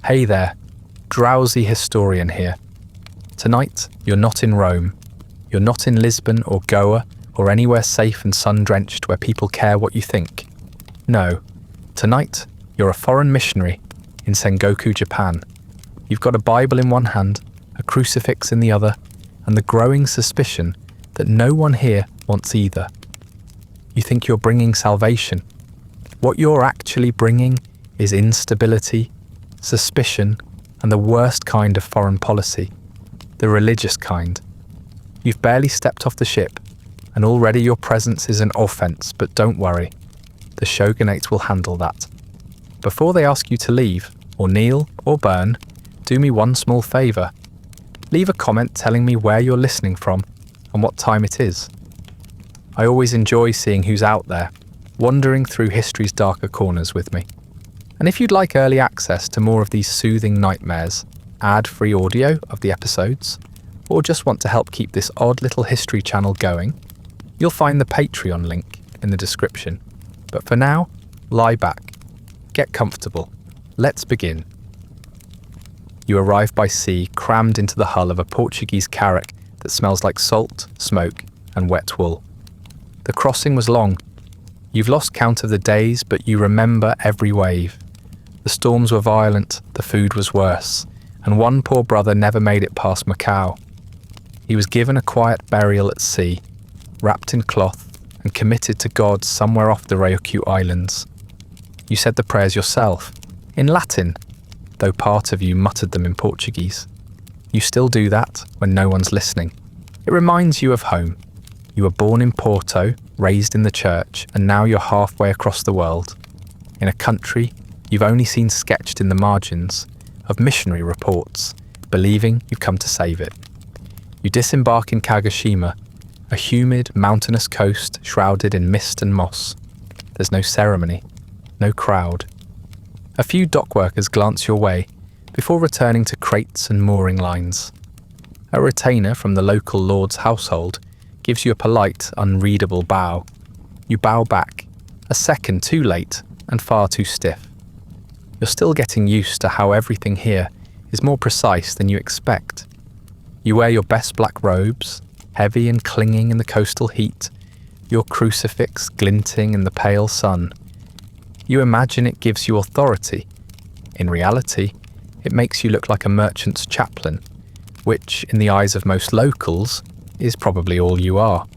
Hey there, Drowsy Historian here. Tonight, you're not in Rome. You're not in Lisbon or Goa or anywhere safe and sun-drenched where people care what you think. No, tonight, you're a foreign missionary in Sengoku, Japan. You've got a Bible in one hand, a crucifix in the other, and the growing suspicion that no one here wants either. You think you're bringing salvation. What you're actually bringing is instability, suspicion, and the worst kind of foreign policy, the religious kind. You've barely stepped off the ship, and already your presence is an offence, but don't worry. The shogunate will handle that. Before they ask you to leave, or kneel, or burn, do me one small favour. Leave a comment telling me where you're listening from and what time it is. I always enjoy seeing who's out there, wandering through history's darker corners with me. And if you'd like early access to more of these soothing nightmares, ad-free audio of the episodes, or just want to help keep this odd little history channel going, you'll find the Patreon link in the description. But for now, lie back, get comfortable, let's begin. You arrive by sea, crammed into the hull of a Portuguese carrack that smells like salt, smoke, and wet wool. The crossing was long. You've lost count of the days, but you remember every wave. The storms were violent, the food was worse, and one poor brother never made it past Macau. He was given a quiet burial at sea, wrapped in cloth, and committed to God somewhere off the Ryukyu Islands. You said the prayers yourself, in Latin, though part of you muttered them in Portuguese. You still do that when no one's listening. It reminds you of home. You were born in Porto, raised in the church, and now you're halfway across the world, in a country you've only seen sketched in the margins of missionary reports, believing you've come to save it. You disembark in Kagoshima, a humid, mountainous coast shrouded in mist and moss. There's no ceremony, no crowd. A few dock workers glance your way before returning to crates and mooring lines. A retainer from the local lord's household gives you a polite, unreadable bow. You bow back, a second too late and far too stiff. You're still getting used to how everything here is more precise than you expect. You wear your best black robes, heavy and clinging in the coastal heat, your crucifix glinting in the pale sun. You imagine it gives you authority. In reality, it makes you look like a merchant's chaplain, which, in the eyes of most locals, is probably all you are.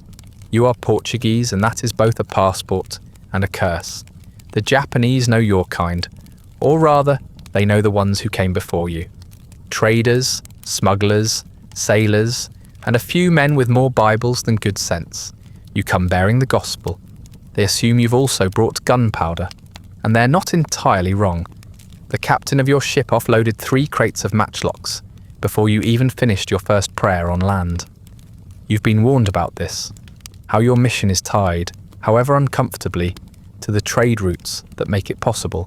You are Portuguese, and that is both a passport and a curse. The Japanese know your kind, or rather, they know the ones who came before you. Traders, smugglers, sailors, and a few men with more Bibles than good sense. You come bearing the gospel. They assume you've also brought gunpowder, and they're not entirely wrong. The captain of your ship offloaded 3 crates of matchlocks before you even finished your first prayer on land. You've been warned about this, how your mission is tied, however uncomfortably, to the trade routes that make it possible.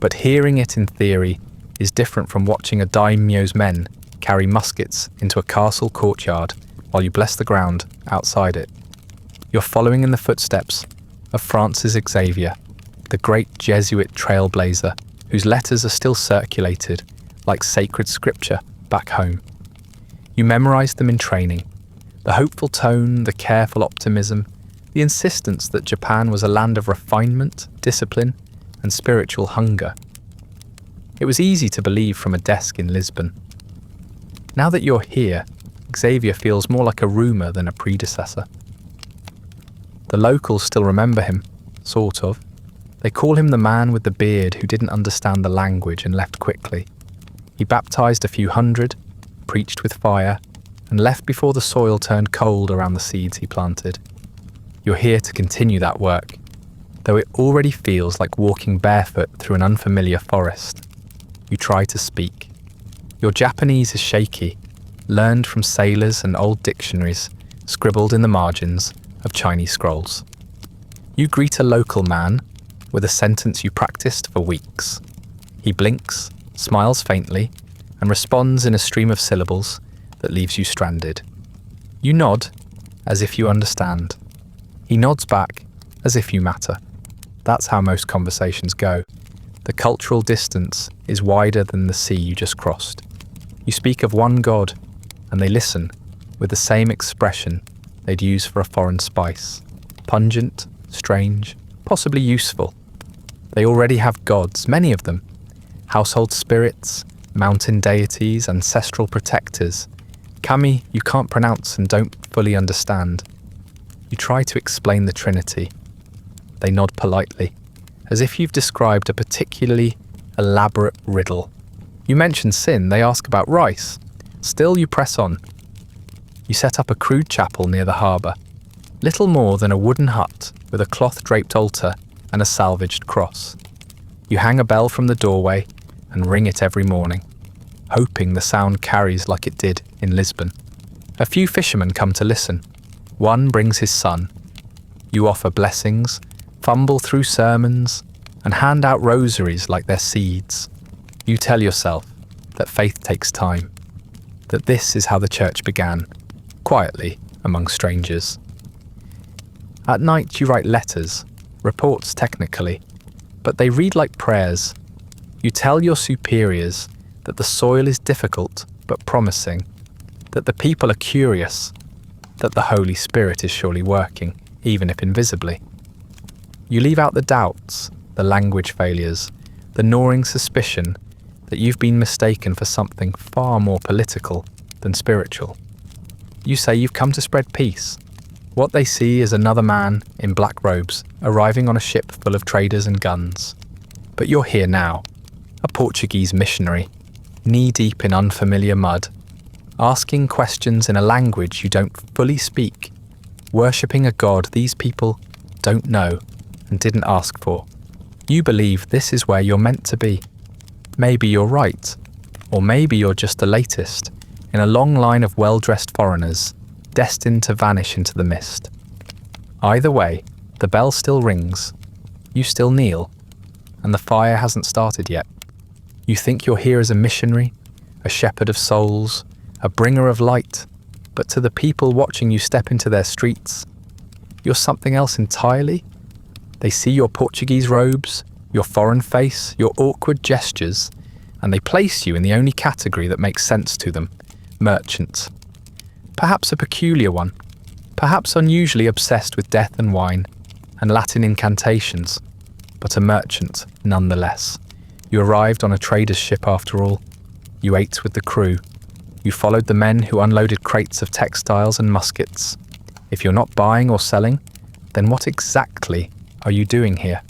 But hearing it in theory is different from watching a daimyo's men carry muskets into a castle courtyard while you bless the ground outside it. You're following in the footsteps of Francis Xavier, the great Jesuit trailblazer whose letters are still circulated like sacred scripture back home. You memorized them in training. The hopeful tone, the careful optimism, the insistence that Japan was a land of refinement, discipline, and spiritual hunger. It was easy to believe from a desk in Lisbon. Now that you're here, Xavier feels more like a rumour than a predecessor. The locals still remember him, sort of. They call him the man with the beard who didn't understand the language and left quickly. He baptised a few hundred, preached with fire, and left before the soil turned cold around the seeds he planted. You're here to continue that work, though it already feels like walking barefoot through an unfamiliar forest. You try to speak. Your Japanese is shaky, learned from sailors and old dictionaries scribbled in the margins of Chinese scrolls. You greet a local man with a sentence you practiced for weeks. He blinks, smiles faintly, and responds in a stream of syllables that leaves you stranded. You nod, as if you understand. He nods back, as if you matter. That's how most conversations go. The cultural distance is wider than the sea you just crossed. You speak of one God, and they listen with the same expression they'd use for a foreign spice. Pungent, strange, possibly useful. They already have gods, many of them. Household spirits, mountain deities, ancestral protectors. Kami you can't pronounce and don't fully understand. You try to explain the Trinity. They nod politely, as if you've described a particularly elaborate riddle. You mention sin, they ask about rice. Still you press on. You set up a crude chapel near the harbour, little more than a wooden hut with a cloth-draped altar and a salvaged cross. You hang a bell from the doorway and ring it every morning, hoping the sound carries like it did in Lisbon. A few fishermen come to listen. One brings his son. You offer blessings, fumble through sermons, and hand out rosaries like they're seeds. You tell yourself that faith takes time, that this is how the church began, quietly among strangers. At night you write letters, reports technically, but they read like prayers. You tell your superiors that the soil is difficult but promising, that the people are curious, that the Holy Spirit is surely working, even if invisibly. You leave out the doubts, the language failures, the gnawing suspicion that you've been mistaken for something far more political than spiritual. You say you've come to spread peace. What they see is another man in black robes arriving on a ship full of traders and guns. But you're here now, a Portuguese missionary, knee-deep in unfamiliar mud, asking questions in a language you don't fully speak, worshipping a God these people don't know and didn't ask for. You believe this is where you're meant to be. Maybe you're right, or maybe you're just the latest in a long line of well-dressed foreigners destined to vanish into the mist. Either way, the bell still rings, you still kneel, and the fire hasn't started yet. You think you're here as a missionary, a shepherd of souls, a bringer of light, but to the people watching you step into their streets, you're something else entirely. They see your Portuguese robes, your foreign face, your awkward gestures, and they place you in the only category that makes sense to them, merchant. Perhaps a peculiar one, perhaps unusually obsessed with death and wine and Latin incantations, but a merchant nonetheless. You arrived on a trader's ship after all. You ate with the crew. You followed the men who unloaded crates of textiles and muskets. If you're not buying or selling, then what exactly are you doing here?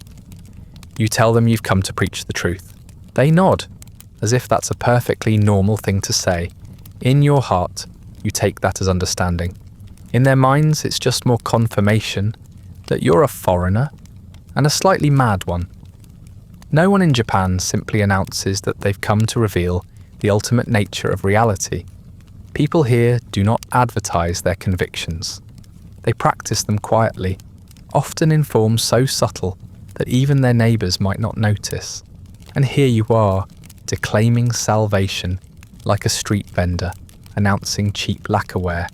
You tell them you've come to preach the truth. They nod, as if that's a perfectly normal thing to say. In your heart, you take that as understanding. In their minds, it's just more confirmation that you're a foreigner, and a slightly mad one. No one in Japan simply announces that they've come to reveal the ultimate nature of reality. People here do not advertise their convictions. They practice them quietly, often in forms so subtle that even their neighbours might not notice. And here you are, declaiming salvation like a street vendor, announcing cheap lacquerware.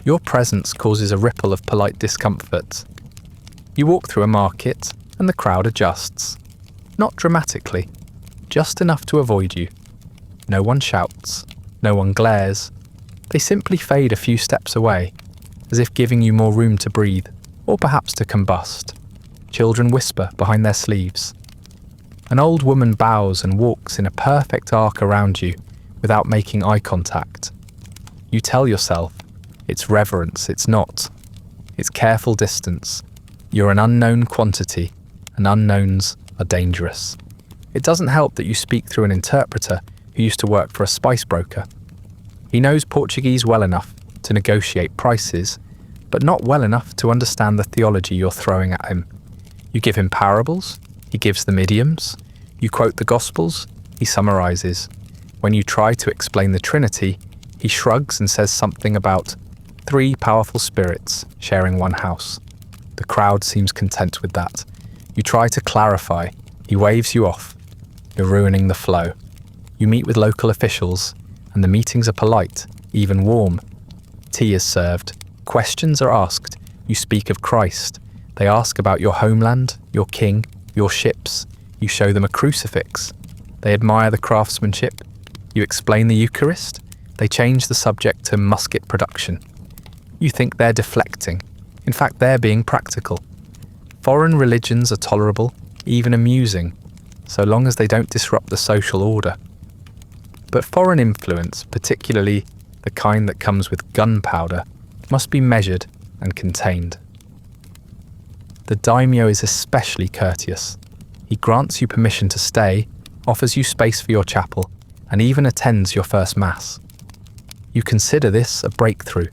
Your presence causes a ripple of polite discomfort. You walk through a market and the crowd adjusts. Not dramatically, just enough to avoid you. No one shouts, no one glares. They simply fade a few steps away, as if giving you more room to breathe, or perhaps to combust. Children whisper behind their sleeves. An old woman bows and walks in a perfect arc around you without making eye contact. You tell yourself, it's reverence, it's not. It's careful distance. You're an unknown quantity, and unknowns are dangerous. It doesn't help that you speak through an interpreter who used to work for a spice broker. He knows Portuguese well enough to negotiate prices, but not well enough to understand the theology you're throwing at him. You give him parables, he gives them idioms. You quote the Gospels, he summarizes. When you try to explain the Trinity, he shrugs and says something about 3 powerful spirits sharing one house. The crowd seems content with that. You try to clarify, he waves you off. You're ruining the flow. You meet with local officials, and the meetings are polite, even warm. Tea is served. Questions are asked. You speak of Christ. They ask about your homeland, your king, your ships. You show them a crucifix. They admire the craftsmanship. You explain the Eucharist. They change the subject to musket production. You think they're deflecting. In fact, they're being practical. Foreign religions are tolerable, even amusing, so long as they don't disrupt the social order. But foreign influence, particularly the kind that comes with gunpowder, must be measured and contained. The daimyo is especially courteous. He grants you permission to stay, offers you space for your chapel, and even attends your first mass. You consider this a breakthrough,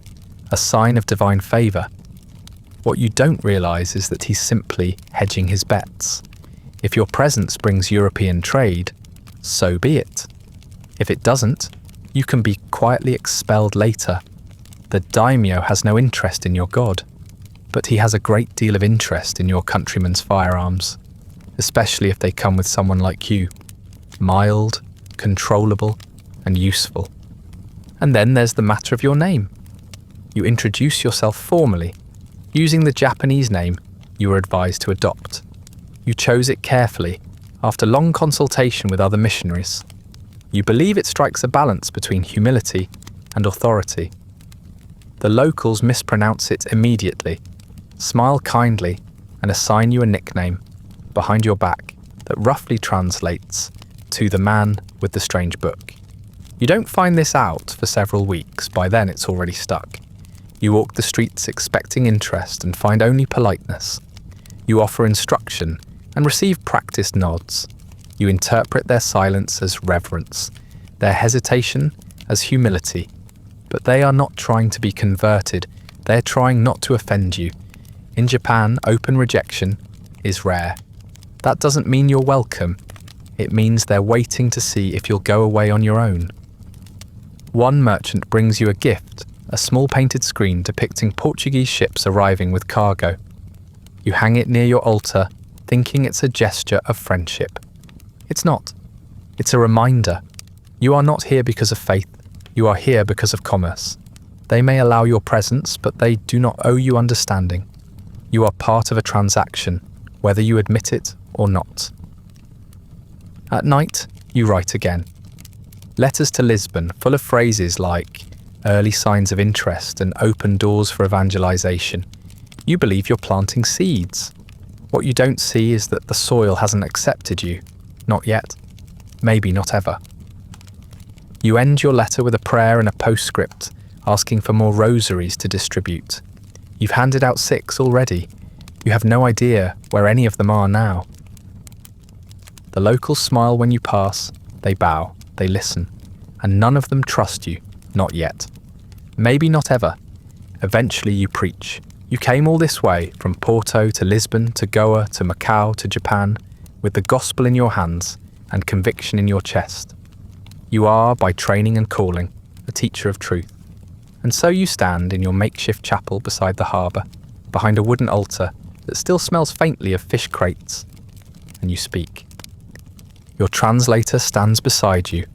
a sign of divine favour. What you don't realise is that he's simply hedging his bets. If your presence brings European trade, so be it. If it doesn't, you can be quietly expelled later. The daimyo has no interest in your god, but he has a great deal of interest in your countrymen's firearms, especially if they come with someone like you, mild, controllable, and useful. And then there's the matter of your name. You introduce yourself formally, using the Japanese name you were advised to adopt. You chose it carefully, after long consultation with other missionaries. You believe it strikes a balance between humility and authority. The locals mispronounce it immediately, smile kindly, and assign you a nickname behind your back that roughly translates to the man with the strange book. You don't find this out for several weeks, by then it's already stuck. You walk the streets expecting interest and find only politeness. You offer instruction and receive practiced nods. You interpret their silence as reverence, their hesitation as humility. But they are not trying to be converted, they're trying not to offend you. In Japan, open rejection is rare. That doesn't mean you're welcome. It means they're waiting to see if you'll go away on your own. One merchant brings you a gift, a small painted screen depicting Portuguese ships arriving with cargo. You hang it near your altar, thinking it's a gesture of friendship. It's not. It's a reminder. You are not here because of faith. You are here because of commerce. They may allow your presence, but they do not owe you understanding. You are part of a transaction, whether you admit it or not. At night, you write again. Letters to Lisbon, full of phrases like early signs of interest and open doors for evangelization. You believe you're planting seeds. What you don't see is that the soil hasn't accepted you. Not yet. Maybe not ever. You end your letter with a prayer and a postscript, asking for more rosaries to distribute. You've handed out 6 already. You have no idea where any of them are now. The locals smile when you pass, they bow, they listen, and none of them trust you, not yet. Maybe not ever. Eventually you preach. You came all this way, from Porto to Lisbon to Goa to Macau to Japan, with the gospel in your hands and conviction in your chest. You are, by training and calling, a teacher of truth. And so you stand in your makeshift chapel beside the harbour, behind a wooden altar that still smells faintly of fish crates, and you speak. Your translator stands beside you,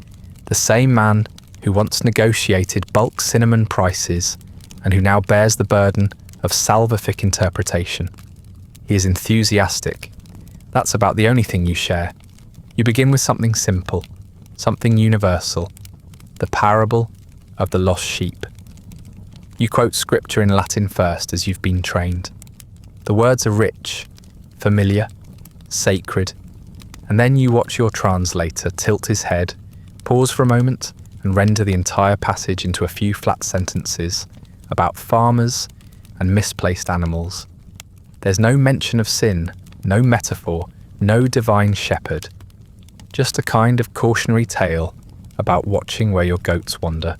the same man who once negotiated bulk cinnamon prices and who now bears the burden of salvific interpretation. He is enthusiastic. That's about the only thing you share. You begin with something simple, something universal, the parable of the lost sheep. You quote scripture in Latin first, as you've been trained. The words are rich, familiar, sacred, and then you watch your translator tilt his head, pause for a moment, and render the entire passage into a few flat sentences about farmers and misplaced animals. There's no mention of sin, no metaphor, no divine shepherd. Just a kind of cautionary tale about watching where your goats wander.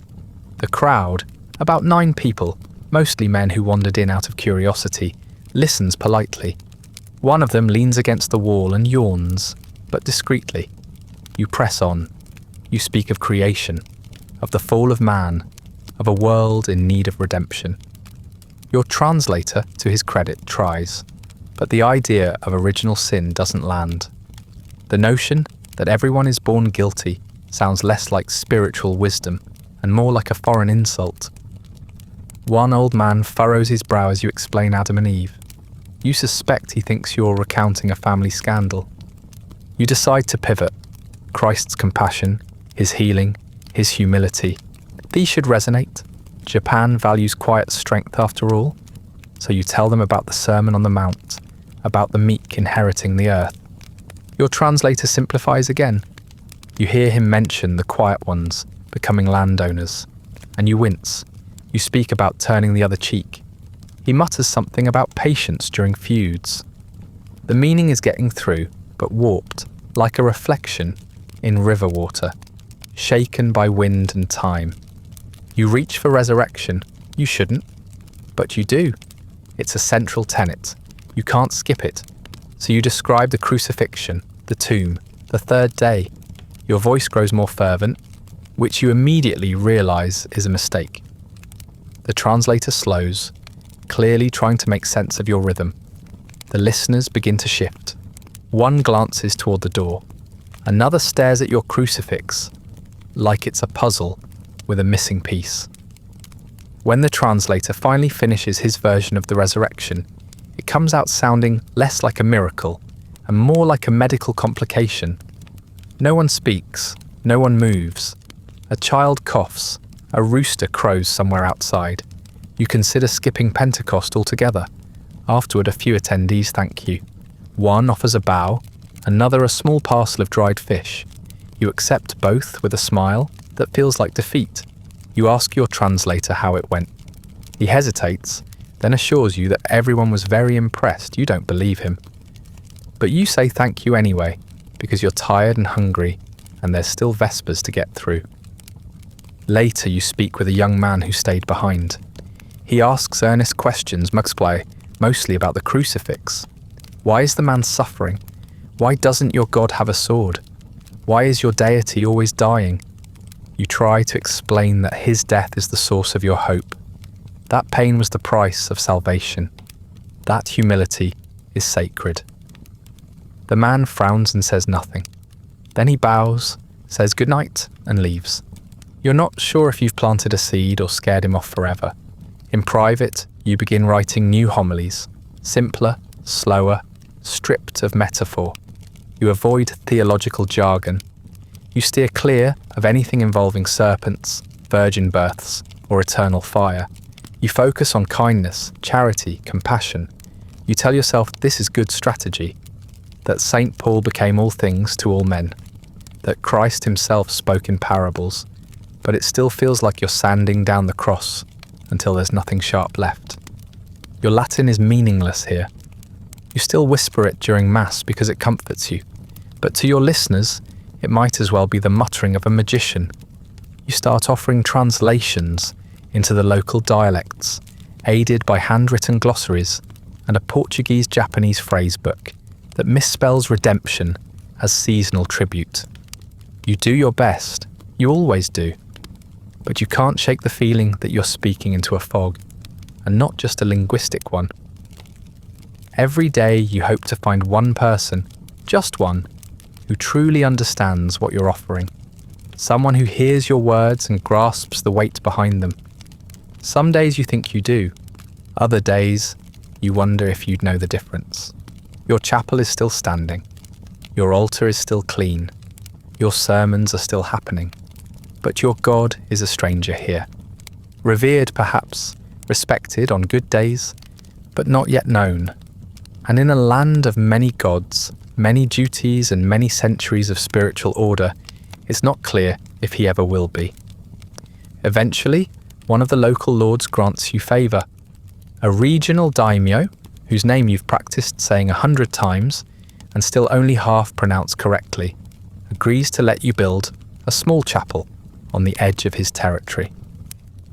The crowd, about 9 people, mostly men who wandered in out of curiosity, listens politely. One of them leans against the wall and yawns, but discreetly. You press on. You speak of creation, of the fall of man, of a world in need of redemption. Your translator, to his credit, tries, but the idea of original sin doesn't land. The notion that everyone is born guilty sounds less like spiritual wisdom and more like a foreign insult. One old man furrows his brow as you explain Adam and Eve. You suspect he thinks you're recounting a family scandal. You decide to pivot. Christ's compassion, his healing, his humility. These should resonate. Japan values quiet strength after all. So you tell them about the Sermon on the Mount, about the meek inheriting the earth. Your translator simplifies again. You hear him mention the quiet ones becoming landowners, and you wince. You speak about turning the other cheek. He mutters something about patience during feuds. The meaning is getting through, but warped, like a reflection in river water, shaken by wind and time. You reach for resurrection. You shouldn't, but you do. It's a central tenet. You can't skip it. So you describe the crucifixion, the tomb, the third day. Your voice grows more fervent, which you immediately realize is a mistake. The translator slows, clearly trying to make sense of your rhythm. The listeners begin to shift. One glances toward the door. Another stares at your crucifix, like it's a puzzle with a missing piece. When the translator finally finishes his version of the resurrection, it comes out sounding less like a miracle and more like a medical complication. No one speaks, no one moves. A child coughs, a rooster crows somewhere outside. You consider skipping Pentecost altogether. Afterward, a few attendees thank you. One offers a bow, another a small parcel of dried fish. You accept both with a smile that feels like defeat. You ask your translator how it went. He hesitates, then assures you that everyone was very impressed. You don't believe him. But you say thank you anyway, because you're tired and hungry, and there's still Vespers to get through. Later you speak with a young man who stayed behind. He asks earnest questions, mostly about the crucifix. Why is the man suffering? Why doesn't your God have a sword? Why is your deity always dying? You try to explain that his death is the source of your hope. That pain was the price of salvation. That humility is sacred. The man frowns and says nothing. Then he bows, says goodnight, and leaves. You're not sure if you've planted a seed or scared him off forever. In private, you begin writing new homilies, simpler, slower, stripped of metaphor. You avoid theological jargon. You steer clear of anything involving serpents, virgin births, or eternal fire. You focus on kindness, charity, compassion. You tell yourself this is good strategy, that St. Paul became all things to all men, that Christ himself spoke in parables, but it still feels like you're sanding down the cross until there's nothing sharp left. Your Latin is meaningless here. You still whisper it during Mass because it comforts you, but to your listeners, it might as well be the muttering of a magician. You start offering translations into the local dialects, aided by handwritten glossaries and a Portuguese-Japanese phrase book that misspells redemption as seasonal tribute. You do your best, you always do, but you can't shake the feeling that you're speaking into a fog, and not just a linguistic one. Every day you hope to find one person, just one, who truly understands what you're offering. Someone who hears your words and grasps the weight behind them. Some days you think you do. Other days, you wonder if you'd know the difference. Your chapel is still standing. Your altar is still clean. Your sermons are still happening. But your God is a stranger here. Revered perhaps, respected on good days, but not yet known. And in a land of many gods, many duties and many centuries of spiritual order, it's not clear if he ever will be. Eventually, one of the local lords grants you favour. A regional daimyo, whose name you've practiced saying 100 times and still only half pronounce correctly, agrees to let you build a small chapel on the edge of his territory.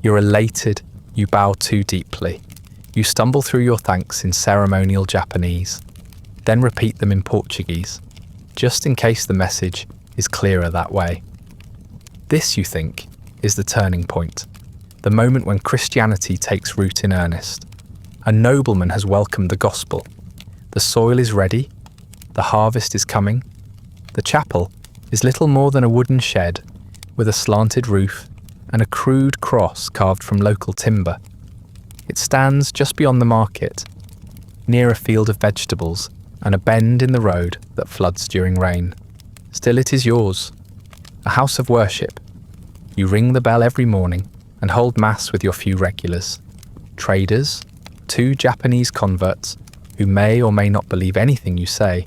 You're elated, you bow too deeply. You stumble through your thanks in ceremonial Japanese, then repeat them in Portuguese, just in case the message is clearer that way. This, you think, is the turning point, the moment when Christianity takes root in earnest. A nobleman has welcomed the gospel. The soil is ready, the harvest is coming. The chapel is little more than a wooden shed with a slanted roof and a crude cross carved from local timber. It stands just beyond the market, near a field of vegetables, and a bend in the road that floods during rain. Still it is yours, a house of worship. You ring the bell every morning and hold mass with your few regulars, traders, 2 Japanese converts who may or may not believe anything you say,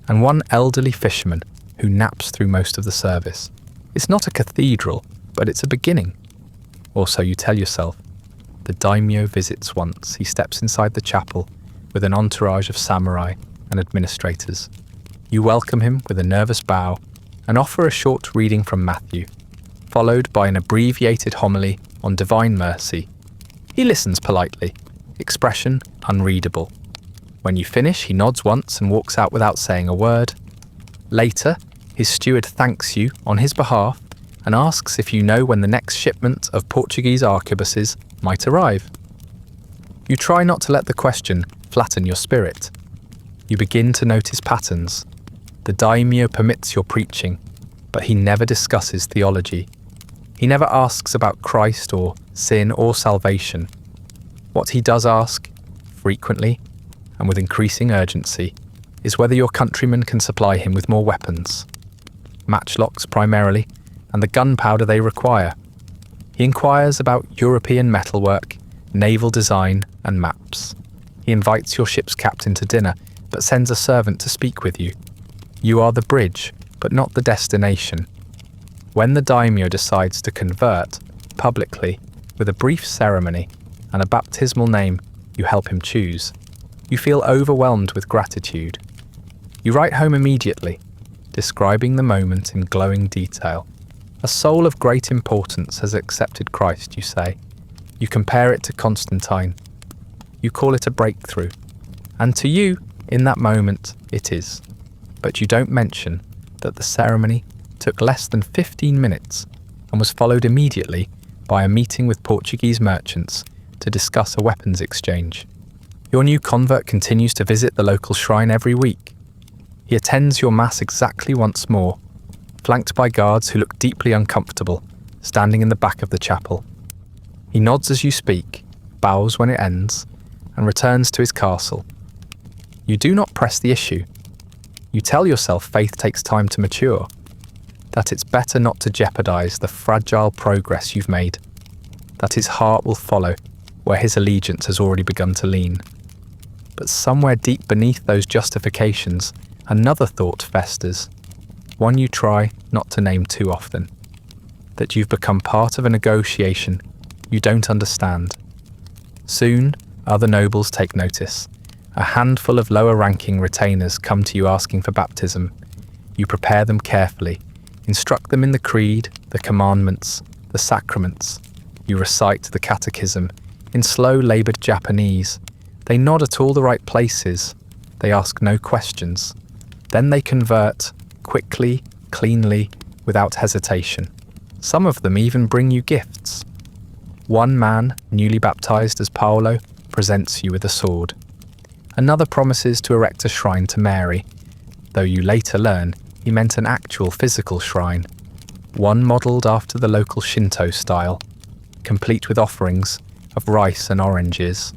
and 1 elderly fisherman who naps through most of the service. It's not a cathedral, but it's a beginning. Or so you tell yourself. The daimyo visits once. He steps inside the chapel with an entourage of samurai and administrators. You welcome him with a nervous bow and offer a short reading from Matthew, followed by an abbreviated homily on divine mercy. He listens politely, expression unreadable. When you finish, he nods once and walks out without saying a word. Later, his steward thanks you on his behalf and asks if you know when the next shipment of Portuguese arquebuses might arrive. You try not to let the question flatten your spirit. You begin to notice patterns. The daimyo permits your preaching, but he never discusses theology. He never asks about Christ or sin or salvation. What he does ask, frequently and with increasing urgency, is whether your countrymen can supply him with more weapons. Matchlocks primarily, and the gunpowder they require. He inquires about European metalwork, naval design, and maps. He invites your ship's captain to dinner, but sends a servant to speak with you. You are the bridge, but not the destination. When the daimyo decides to convert, publicly, with a brief ceremony and a baptismal name you help him choose, you feel overwhelmed with gratitude. You write home immediately, describing the moment in glowing detail. A soul of great importance has accepted Christ, you say. You compare it to Constantine. You call it a breakthrough. And to you, in that moment, it is. But you don't mention that the ceremony took less than 15 minutes and was followed immediately by a meeting with Portuguese merchants to discuss a weapons exchange. Your new convert continues to visit the local shrine every week. He attends your mass exactly once more, flanked by guards who look deeply uncomfortable, standing in the back of the chapel. He nods as you speak, bows when it ends, and returns to his castle. You do not press the issue. You tell yourself faith takes time to mature, that it's better not to jeopardize the fragile progress you've made, that his heart will follow where his allegiance has already begun to lean. But somewhere deep beneath those justifications, another thought festers, one you try not to name too often, that you've become part of a negotiation you don't understand. Soon, other nobles take notice. A handful of lower-ranking retainers come to you asking for baptism. You prepare them carefully, instruct them in the creed, the commandments, the sacraments. You recite the catechism in slow, laboured Japanese. They nod at all the right places. They ask no questions. Then they convert, quickly, cleanly, without hesitation. Some of them even bring you gifts. One man, newly baptized as Paolo, presents you with a sword. Another promises to erect a shrine to Mary, though you later learn he meant an actual physical shrine, one modelled after the local Shinto style, complete with offerings of rice and oranges.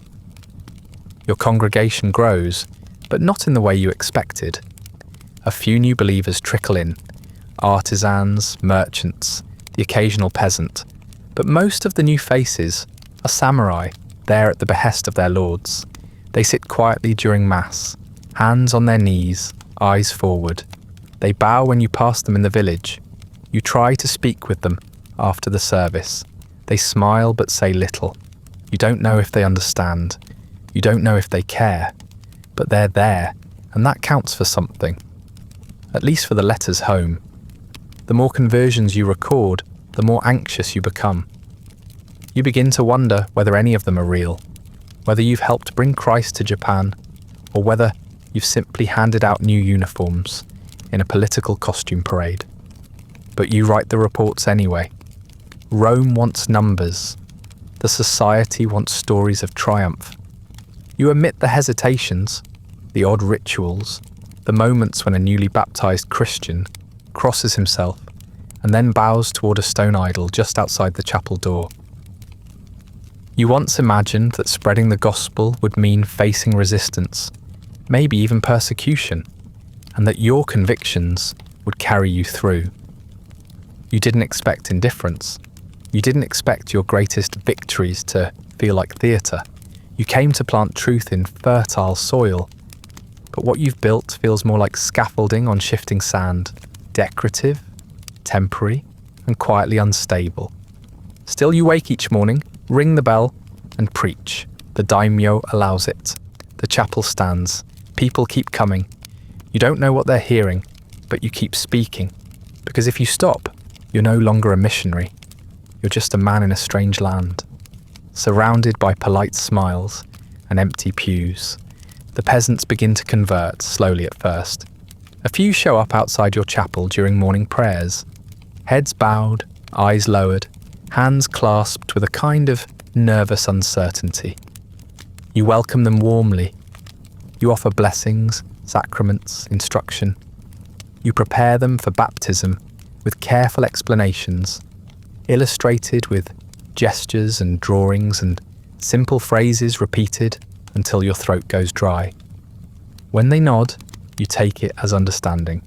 Your congregation grows, but not in the way you expected. A few new believers trickle in, artisans, merchants, the occasional peasant, but most of the new faces are samurai, there at the behest of their lords. They sit quietly during Mass, hands on their knees, eyes forward. They bow when you pass them in the village. You try to speak with them after the service. They smile but say little. You don't know if they understand. You don't know if they care. But they're there, and that counts for something. At least for the letters home. The more conversions you record, the more anxious you become. You begin to wonder whether any of them are real, whether you've helped bring Christ to Japan, or whether you've simply handed out new uniforms in a political costume parade. But you write the reports anyway. Rome wants numbers. The society wants stories of triumph. You omit the hesitations, the odd rituals, the moments when a newly baptized Christian crosses himself and then bows toward a stone idol just outside the chapel door. You once imagined that spreading the gospel would mean facing resistance, maybe even persecution, and that your convictions would carry you through. You didn't expect indifference. You didn't expect your greatest victories to feel like theatre. You came to plant truth in fertile soil, but what you've built feels more like scaffolding on shifting sand, decorative, temporary, and quietly unstable. Still, you wake each morning, ring the bell, and preach. The daimyo allows it. The chapel stands. People keep coming. You don't know what they're hearing, but you keep speaking. Because if you stop, you're no longer a missionary. You're just a man in a strange land, surrounded by polite smiles and empty pews. The peasants begin to convert, slowly at first. A few show up outside your chapel during morning prayers. Heads bowed, eyes lowered, hands clasped with a kind of nervous uncertainty. You welcome them warmly. You offer blessings, sacraments, instruction. You prepare them for baptism with careful explanations, illustrated with gestures and drawings and simple phrases repeated until your throat goes dry. When they nod, you take it as understanding.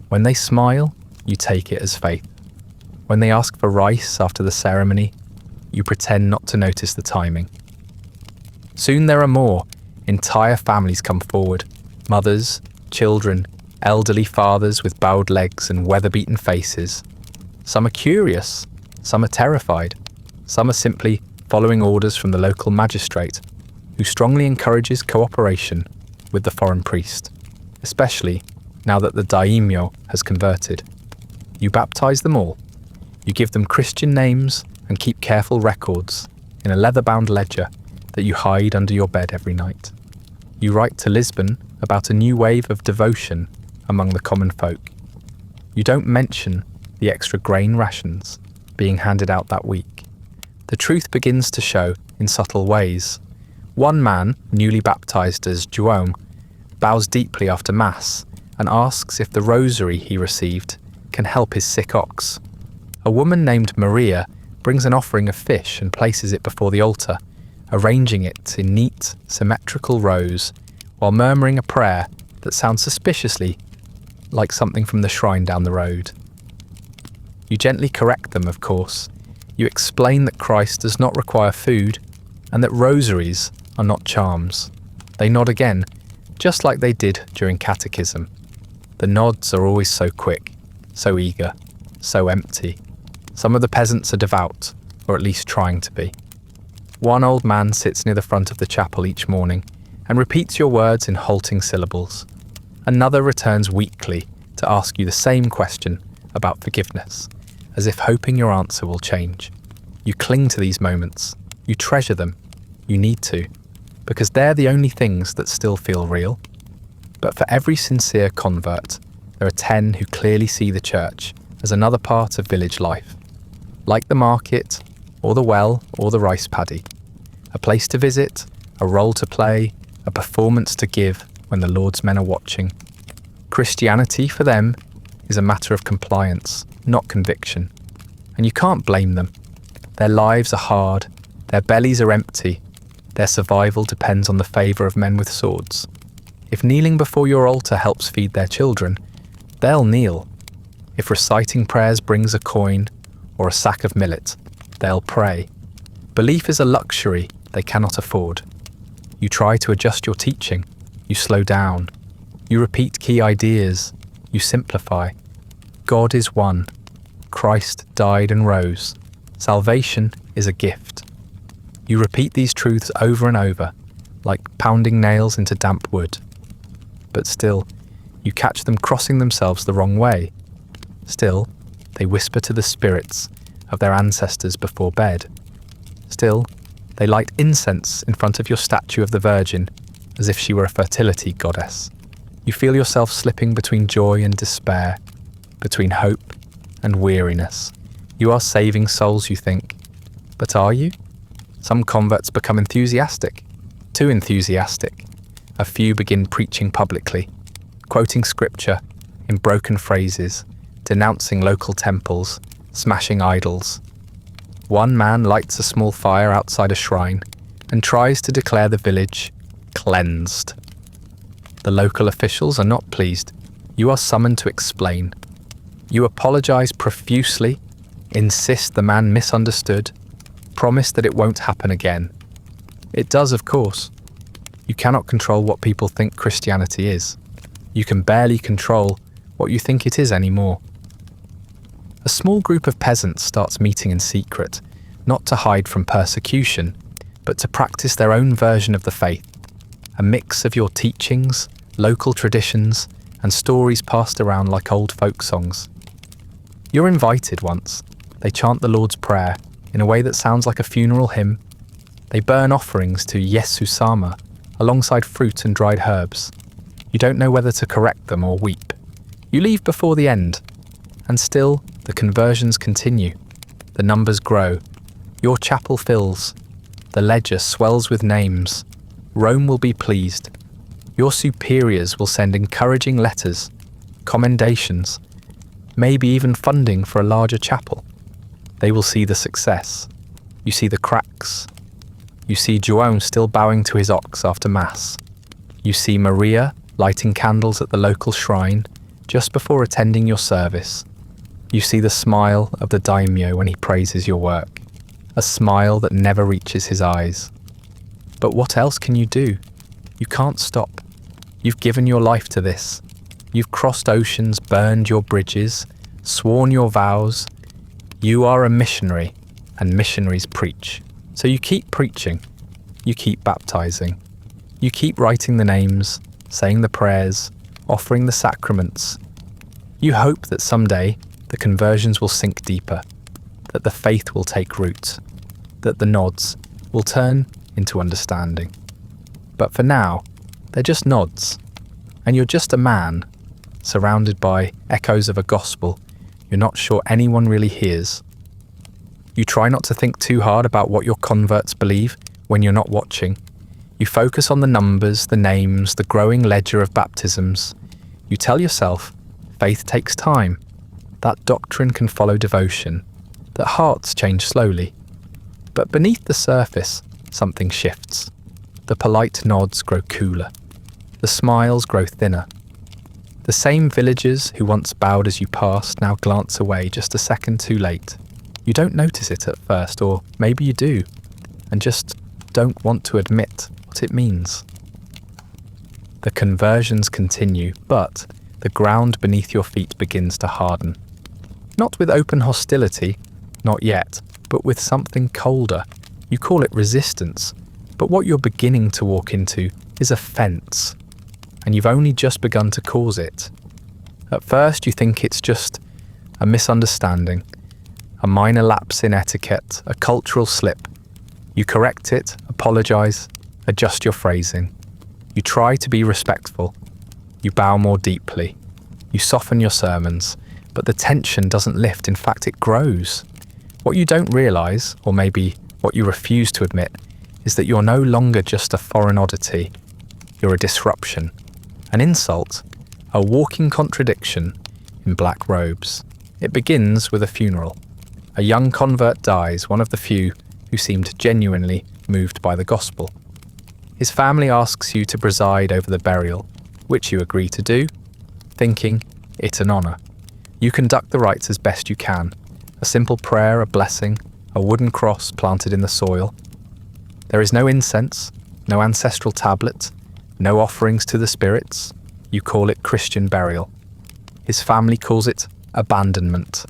When they smile, you take it as faith. When they ask for rice after the ceremony, you pretend not to notice the timing. Soon there are more. Entire families come forward. Mothers, children, elderly fathers with bowed legs and weather-beaten faces. Some are curious, some are terrified, some are simply following orders from the local magistrate, who strongly encourages cooperation with the foreign priest, especially now that the daimyo has converted. You baptize them all. You give them Christian names and keep careful records in a leather-bound ledger that you hide under your bed every night. You write to Lisbon about a new wave of devotion among the common folk. You don't mention the extra grain rations being handed out that week. The truth begins to show in subtle ways. One man, newly baptized as João, bows deeply after Mass and asks if the rosary he received can help his sick ox. A woman named Maria brings an offering of fish and places it before the altar, arranging it in neat, symmetrical rows, while murmuring a prayer that sounds suspiciously like something from the shrine down the road. You gently correct them, of course. You explain that Christ does not require food and that rosaries are not charms. They nod again, just like they did during catechism. The nods are always so quick, so eager, so empty. Some of the peasants are devout, or at least trying to be. One old man sits near the front of the chapel each morning and repeats your words in halting syllables. Another returns weekly to ask you the same question about forgiveness, as if hoping your answer will change. You cling to these moments. You treasure them. You need to, because they're the only things that still feel real. But for every sincere convert, there are 10 who clearly see the church as another part of village life, like the market, or the well, or the rice paddy. A place to visit, a role to play, a performance to give when the Lord's men are watching. Christianity, for them, is a matter of compliance, not conviction. And you can't blame them. Their lives are hard, their bellies are empty, their survival depends on the favour of men with swords. If kneeling before your altar helps feed their children, they'll kneel. If reciting prayers brings a coin or a sack of millet, they'll pray. Belief is a luxury they cannot afford. You try to adjust your teaching, you slow down, you repeat key ideas, you simplify. God is one. Christ died and rose. Salvation is a gift. You repeat these truths over and over, like pounding nails into damp wood. But still, you catch them crossing themselves the wrong way. Still, they whisper to the spirits of their ancestors before bed. Still, they light incense in front of your statue of the Virgin as if she were a fertility goddess. You feel yourself slipping between joy and despair, between hope and weariness. You are saving souls, you think. But are you? Some converts become enthusiastic, too enthusiastic. A few begin preaching publicly, quoting scripture in broken phrases, denouncing local temples, smashing idols. One man lights a small fire outside a shrine and tries to declare the village cleansed. The local officials are not pleased. You are summoned to explain. You apologize profusely, insist the man misunderstood, promise that it won't happen again. It does, of course. You cannot control what people think Christianity is. You can barely control what you think it is anymore. A small group of peasants starts meeting in secret, not to hide from persecution, but to practice their own version of the faith, a mix of your teachings, local traditions, and stories passed around like old folk songs. You're invited once. They chant the Lord's Prayer in a way that sounds like a funeral hymn. They burn offerings to Yesu Sama alongside fruit and dried herbs. You don't know whether to correct them or weep. You leave before the end, and still the conversions continue. The numbers grow. Your chapel fills. The ledger swells with names. Rome will be pleased. Your superiors will send encouraging letters, commendations, maybe even funding for a larger chapel. They will see the success. You see the cracks. You see João still bowing to his ox after Mass. You see Maria lighting candles at the local shrine just before attending your service. You see the smile of the daimyo when he praises your work, a smile that never reaches his eyes. But what else can you do? You can't stop. You've given your life to this. You've crossed oceans, burned your bridges, sworn your vows. You are a missionary, and missionaries preach. So you keep preaching. You keep baptizing. You keep writing the names, saying the prayers, offering the sacraments. You hope that someday the conversions will sink deeper, that the faith will take root, that the nods will turn into understanding. But for now, they're just nods, and you're just a man, surrounded by echoes of a gospel you're not sure anyone really hears. You try not to think too hard about what your converts believe when you're not watching. You focus on the numbers, the names, the growing ledger of baptisms. You tell yourself, faith takes time, that doctrine can follow devotion, that hearts change slowly. But beneath the surface, something shifts. The polite nods grow cooler. The smiles grow thinner. The same villagers who once bowed as you passed now glance away just a second too late. You don't notice it at first, or maybe you do, and just don't want to admit what it means. The conversions continue, but the ground beneath your feet begins to harden. Not with open hostility, not yet, but with something colder. You call it resistance, but what you're beginning to walk into is a fence, and you've only just begun to cause it. At first you think it's just a misunderstanding, a minor lapse in etiquette, a cultural slip. You correct it, apologize, adjust your phrasing. You try to be respectful. You bow more deeply. You soften your sermons, but the tension doesn't lift, in fact it grows. What you don't realize, or maybe what you refuse to admit, is that you're no longer just a foreign oddity. You're a disruption, an insult, a walking contradiction in black robes. It begins with a funeral. A young convert dies, one of the few who seemed genuinely moved by the gospel. His family asks you to preside over the burial, which you agree to do, thinking it an honour. You conduct the rites as best you can. A simple prayer, a blessing, a wooden cross planted in the soil. There is no incense, no ancestral tablet, no offerings to the spirits. You call it Christian burial. His family calls it abandonment.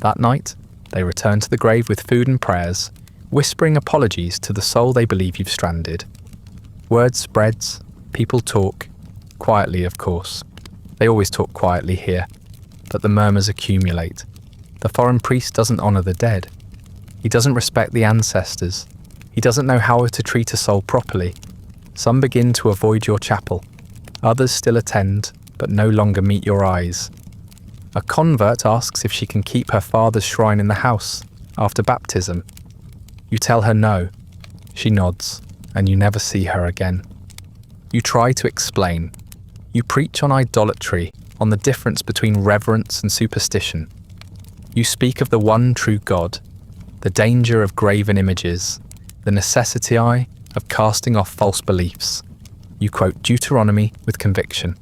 That night, they return to the grave with food and prayers, whispering apologies to the soul they believe you've stranded. Word spreads, people talk, quietly of course. They always talk quietly here, but the murmurs accumulate. The foreign priest doesn't honour the dead. He doesn't respect the ancestors. He doesn't know how to treat a soul properly. Some begin to avoid your chapel. Others still attend, but no longer meet your eyes. A convert asks if she can keep her father's shrine in the house after baptism. You tell her no. She nods, and you never see her again. You try to explain. You preach on idolatry, on the difference between reverence and superstition. You speak of the one true God, the danger of graven images, the necessity of casting off false beliefs. You quote Deuteronomy with conviction.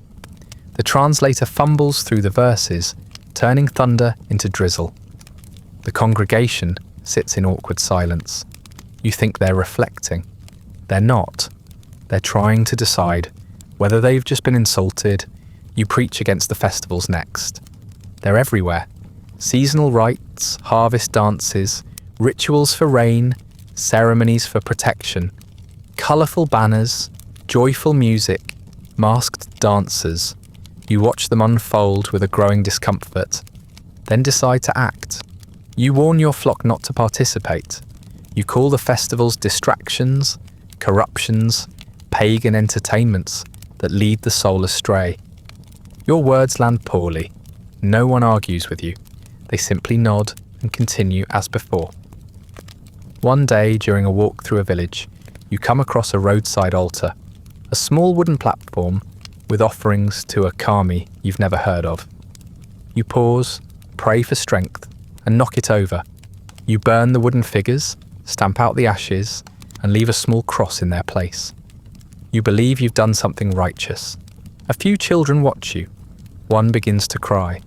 The translator fumbles through the verses, turning thunder into drizzle. The congregation sits in awkward silence. You think they're reflecting. They're not. They're trying to decide whether they've just been insulted. You preach against the festivals next. They're everywhere. Seasonal rites, harvest dances, rituals for rain, ceremonies for protection, colourful banners, joyful music, masked dancers. You watch them unfold with a growing discomfort, then decide to act. You warn your flock not to participate. You call the festivals distractions, corruptions, pagan entertainments that lead the soul astray. Your words land poorly. No one argues with you. They simply nod and continue as before. One day, during a walk through a village, you come across a roadside altar, a small wooden platform with offerings to a kami you've never heard of. You pause, pray for strength, and knock it over. You burn the wooden figures, stamp out the ashes, and leave a small cross in their place. You believe you've done something righteous. A few children watch you. One begins to cry.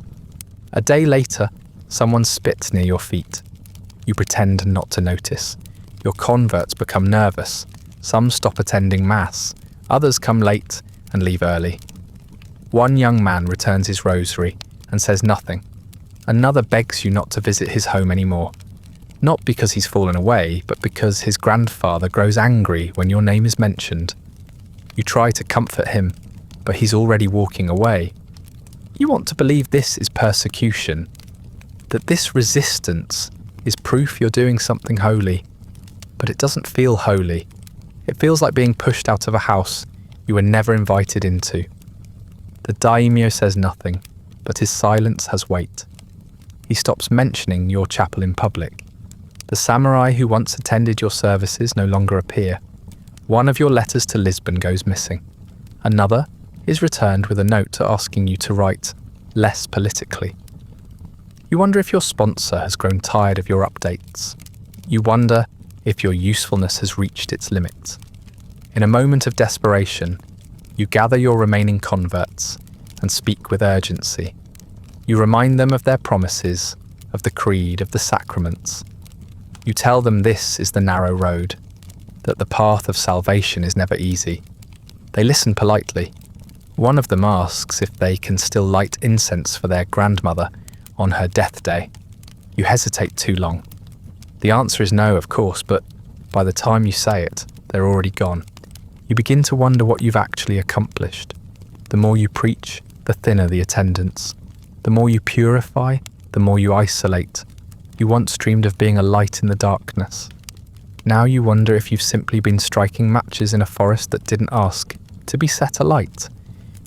A day later, someone spits near your feet. You pretend not to notice. Your converts become nervous. Some stop attending mass. Others come late and leave early. One young man returns his rosary and says nothing. Another begs you not to visit his home anymore. Not because he's fallen away, but because his grandfather grows angry when your name is mentioned. You try to comfort him, but he's already walking away. You want to believe this is persecution, that this resistance is proof you're doing something holy, but it doesn't feel holy. It feels like being pushed out of a house you were never invited into. The daimyo says nothing, but his silence has weight. He stops mentioning your chapel in public. The samurai who once attended your services no longer appear. One of your letters to Lisbon goes missing. Another is returned with a note asking you to write less politically. You wonder if your sponsor has grown tired of your updates. You wonder if your usefulness has reached its limit. In a moment of desperation, you gather your remaining converts and speak with urgency. You remind them of their promises, of the creed, of the sacraments. You tell them this is the narrow road, that the path of salvation is never easy. They listen politely. One of them asks if they can still light incense for their grandmother on her death day. You hesitate too long. The answer is no, of course, but by the time you say it, they're already gone. You begin to wonder what you've actually accomplished. The more you preach, the thinner the attendance. The more you purify, the more you isolate. You once dreamed of being a light in the darkness. Now you wonder if you've simply been striking matches in a forest that didn't ask to be set alight.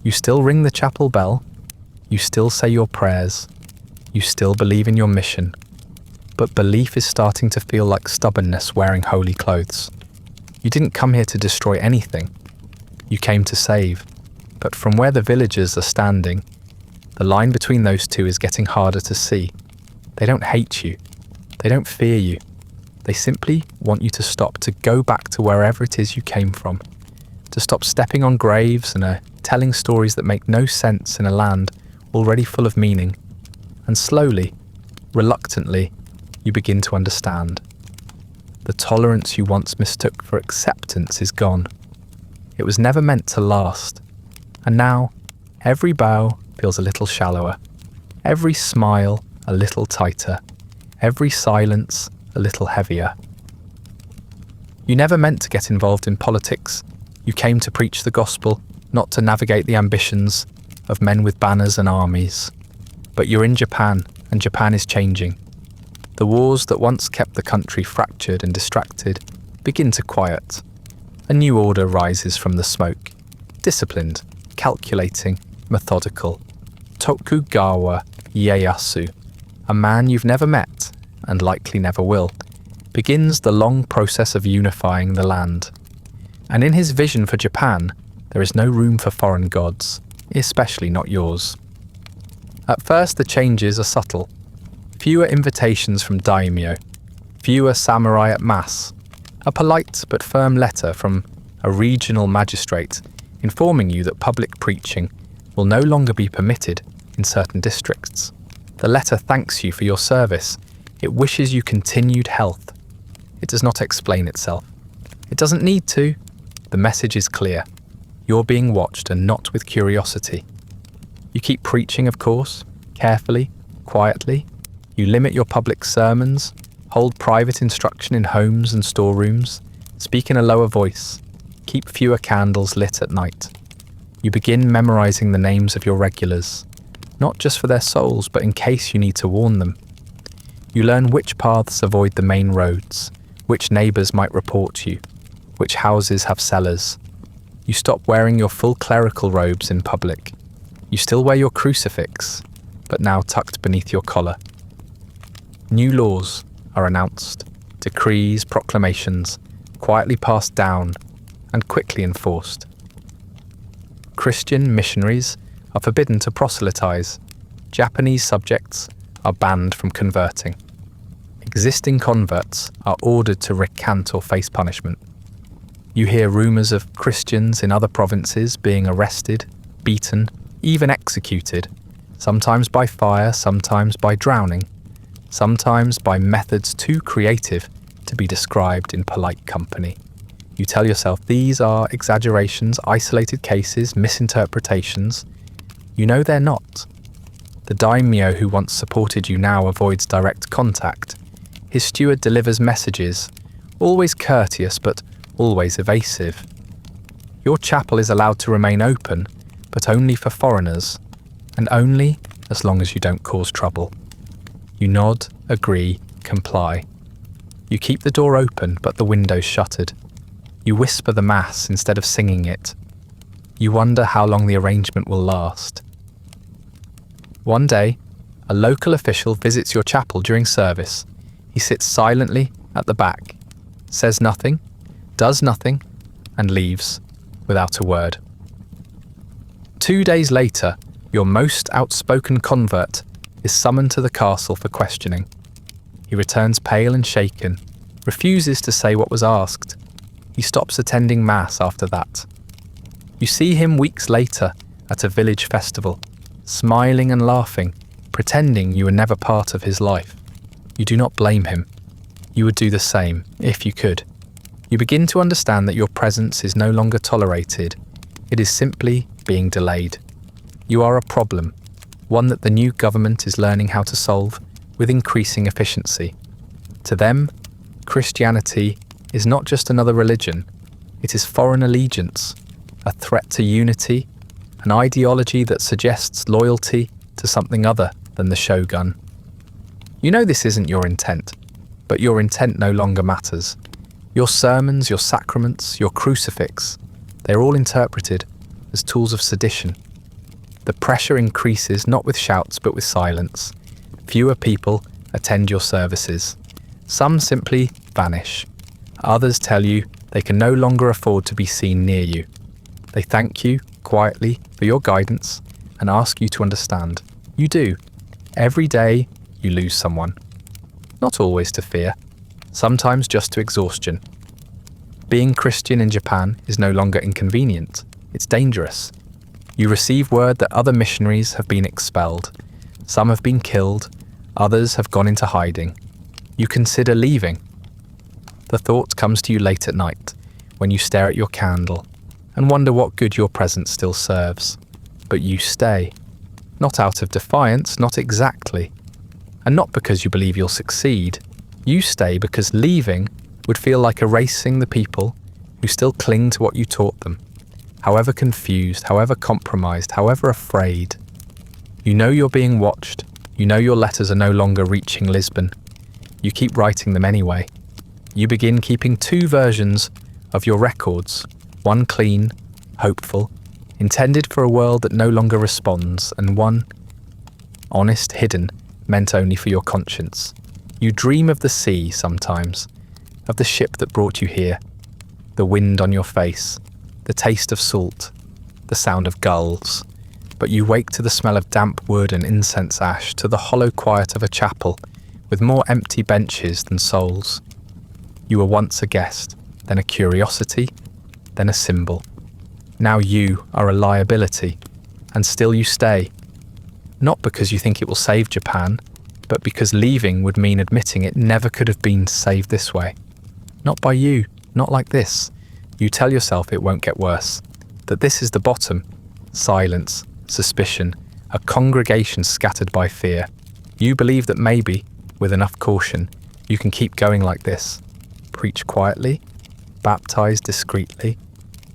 You still ring the chapel bell. You still say your prayers. You still believe in your mission. But belief is starting to feel like stubbornness wearing holy clothes. You didn't come here to destroy anything. You came to save. But from where the villagers are standing, the line between those two is getting harder to see. They don't hate you. They don't fear you. They simply want you to stop, to go back to wherever it is you came from, to stop stepping on graves and telling stories that make no sense in a land already full of meaning. And slowly, reluctantly, you begin to understand. The tolerance you once mistook for acceptance is gone. It was never meant to last. And now, every bow feels a little shallower, every smile a little tighter, every silence a little heavier. You never meant to get involved in politics. You came to preach the gospel, not to navigate the ambitions of men with banners and armies. But you're in Japan, and Japan is changing. The wars that once kept the country fractured and distracted begin to quiet. A new order rises from the smoke, disciplined, calculating, methodical. Tokugawa Ieyasu, a man you've never met and likely never will, begins the long process of unifying the land. And in his vision for Japan, there is no room for foreign gods, especially not yours. At first the changes are subtle. Fewer invitations from daimyo, fewer samurai at mass, a polite but firm letter from a regional magistrate informing you that public preaching will no longer be permitted in certain districts. The letter thanks you for your service. It wishes you continued health. It does not explain itself. It doesn't need to. The message is clear. You're being watched and not with curiosity. You keep preaching, of course, carefully, quietly. You limit your public sermons, hold private instruction in homes and storerooms, speak in a lower voice, keep fewer candles lit at night. You begin memorizing the names of your regulars, not just for their souls, but in case you need to warn them. You learn which paths avoid the main roads, which neighbours might report you, which houses have cellars. You stop wearing your full clerical robes in public. You still wear your crucifix, but now tucked beneath your collar. New laws are announced, decrees, proclamations, quietly passed down and quickly enforced. Christian missionaries are forbidden to proselytize. Japanese subjects are banned from converting. Existing converts are ordered to recant or face punishment. You hear rumours of Christians in other provinces being arrested, beaten, even executed, sometimes by fire, sometimes by drowning, sometimes by methods too creative to be described in polite company. You tell yourself these are exaggerations, isolated cases, misinterpretations. You know they're not. The daimyo who once supported you now avoids direct contact. His steward delivers messages, always courteous but always evasive. Your chapel is allowed to remain open, but only for foreigners, and only as long as you don't cause trouble. You nod, agree, comply. You keep the door open but the windows shuttered. You whisper the mass instead of singing it. You wonder how long the arrangement will last. One day, a local official visits your chapel during service. He sits silently at the back, says nothing, does nothing, and leaves without a word. 2 days later, your most outspoken convert is summoned to the castle for questioning. He returns pale and shaken, refuses to say what was asked. He stops attending mass after that. You see him weeks later at a village festival, smiling and laughing, pretending you were never part of his life. You do not blame him. You would do the same, if you could. You begin to understand that your presence is no longer tolerated. It is simply being delayed. You are a problem, one that the new government is learning how to solve with increasing efficiency. To them, Christianity is not just another religion. It is foreign allegiance, a threat to unity, an ideology that suggests loyalty to something other than the shogun. You know this isn't your intent, but your intent no longer matters. Your sermons, your sacraments, your crucifix, they're all interpreted as tools of sedition. The pressure increases not with shouts but with silence. Fewer people attend your services. Some simply vanish. Others tell you they can no longer afford to be seen near you. They thank you quietly for your guidance and ask you to understand. You do. Every day you lose someone. Not always to fear, sometimes just to exhaustion. Being Christian in Japan is no longer inconvenient. It's dangerous. You receive word that other missionaries have been expelled. Some have been killed, others have gone into hiding. You consider leaving. The thought comes to you late at night, when you stare at your candle, and wonder what good your presence still serves. But you stay. Not out of defiance, not exactly. And not because you believe you'll succeed. You stay because leaving would feel like erasing the people who still cling to what you taught them. However confused, however compromised, however afraid. You know you're being watched. You know your letters are no longer reaching Lisbon. You keep writing them anyway. You begin keeping 2 versions of your records, one clean, hopeful, intended for a world that no longer responds, and one honest, hidden, meant only for your conscience. You dream of the sea sometimes, of the ship that brought you here, the wind on your face, the taste of salt, the sound of gulls. But you wake to the smell of damp wood and incense ash, to the hollow quiet of a chapel with more empty benches than souls. You were once a guest, then a curiosity, then a symbol. Now you are a liability, and still you stay. Not because you think it will save Japan, but because leaving would mean admitting it never could have been saved this way. Not by you, not like this. You tell yourself it won't get worse, that this is the bottom. Silence, suspicion, a congregation scattered by fear. You believe that maybe, with enough caution, you can keep going like this. Preach quietly, baptize discreetly,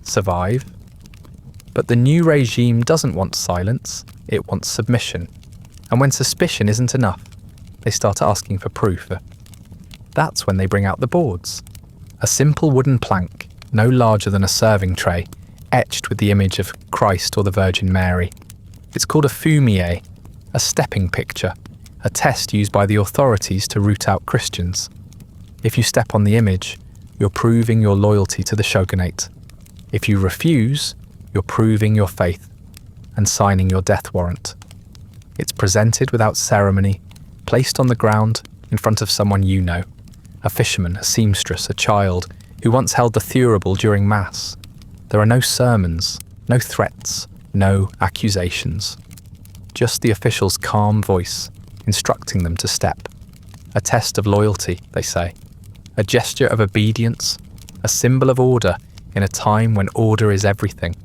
survive. But the new regime doesn't want silence, it wants submission. And when suspicion isn't enough, they start asking for proof. That's when they bring out the boards. A simple wooden plank, no larger than a serving tray, etched with the image of Christ or the Virgin Mary. It's called a Fumi-e, a stepping picture, a test used by the authorities to root out Christians. If you step on the image, you're proving your loyalty to the shogunate. If you refuse, you're proving your faith and signing your death warrant. It's presented without ceremony, placed on the ground in front of someone you know, a fisherman, a seamstress, a child who once held the thurible during Mass. There are no sermons, no threats, no accusations. Just the official's calm voice instructing them to step. A test of loyalty, they say. A gesture of obedience, a symbol of order in a time when order is everything.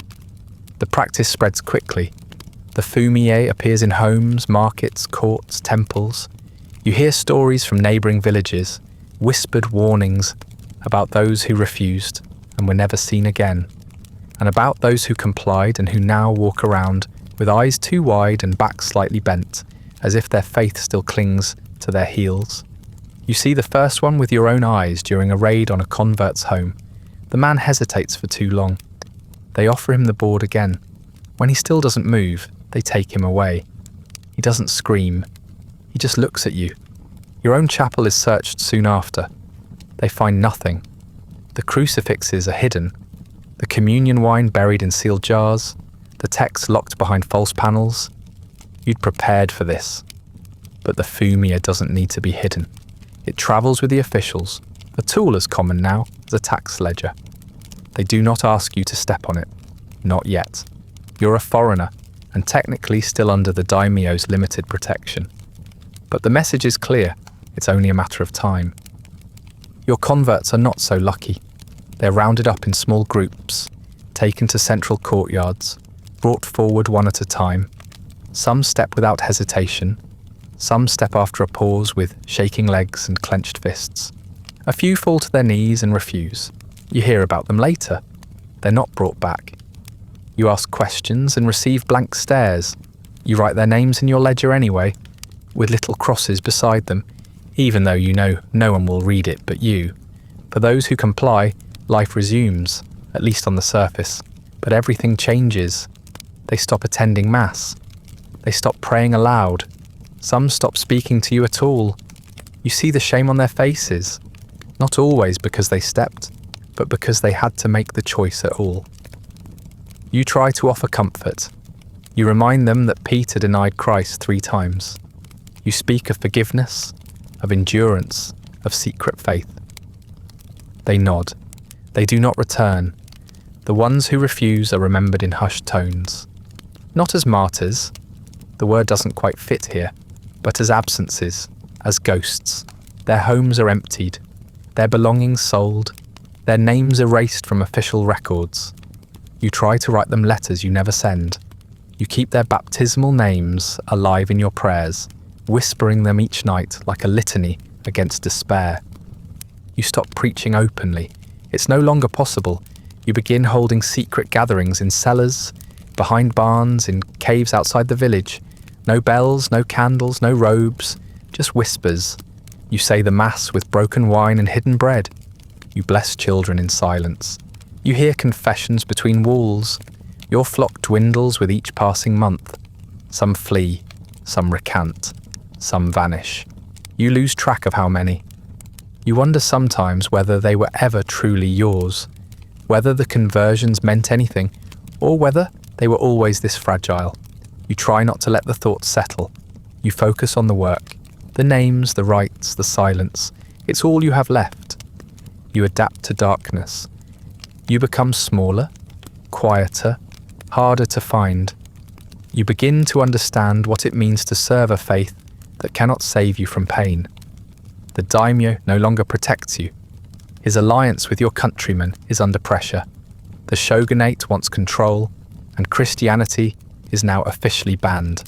The practice spreads quickly. The Fumi-e appears in homes, markets, courts, temples. You hear stories from neighbouring villages, whispered warnings about those who refused and were never seen again, and about those who complied and who now walk around with eyes too wide and backs slightly bent, as if their faith still clings to their heels. You see the first one with your own eyes during a raid on a convert's home. The man hesitates for too long. They offer him the board again. When he still doesn't move, they take him away. He doesn't scream. He just looks at you. Your own chapel is searched soon after. They find nothing. The crucifixes are hidden. The communion wine buried in sealed jars. The text locked behind false panels. You'd prepared for this. But the Fumi-e doesn't need to be hidden. It travels with the officials, a tool as common now as a tax ledger. They do not ask you to step on it. Not yet. You're a foreigner, and technically still under the daimyo's limited protection. But the message is clear. It's only a matter of time. Your converts are not so lucky. They're rounded up in small groups, taken to central courtyards, brought forward one at a time. Some step without hesitation. Some step after a pause with shaking legs and clenched fists. A few fall to their knees and refuse. You hear about them later. They're not brought back. You ask questions and receive blank stares. You write their names in your ledger anyway, with little crosses beside them, even though you know no one will read it but you. For those who comply, life resumes, at least on the surface. But everything changes. They stop attending Mass. They stop praying aloud. Some stop speaking to you at all. You see the shame on their faces, not always because they stepped, but because they had to make the choice at all. You try to offer comfort. You remind them that Peter denied Christ 3 times. You speak of forgiveness, of endurance, of secret faith. They nod. They do not return. The ones who refuse are remembered in hushed tones. Not as martyrs, the word doesn't quite fit here, but as absences, as ghosts. Their homes are emptied, their belongings sold, their names erased from official records. You try to write them letters you never send. You keep their baptismal names alive in your prayers, whispering them each night like a litany against despair. You stop preaching openly. It's no longer possible. You begin holding secret gatherings in cellars, behind barns, in caves outside the village. No bells, no candles, no robes, just whispers. You say the Mass with broken wine and hidden bread. You bless children in silence. You hear confessions between walls. Your flock dwindles with each passing month. Some flee, some recant, some vanish. You lose track of how many. You wonder sometimes whether they were ever truly yours, whether the conversions meant anything, or whether they were always this fragile. You try not to let the thoughts settle. You focus on the work, the names, the rites, the silence. It's all you have left. You adapt to darkness. You become smaller. quieter, harder to find. You begin to understand what it means to serve a faith that cannot save you from pain. The daimyo no longer protects you. His alliance with your countrymen is under pressure. The shogunate wants control, and Christianity is now officially banned.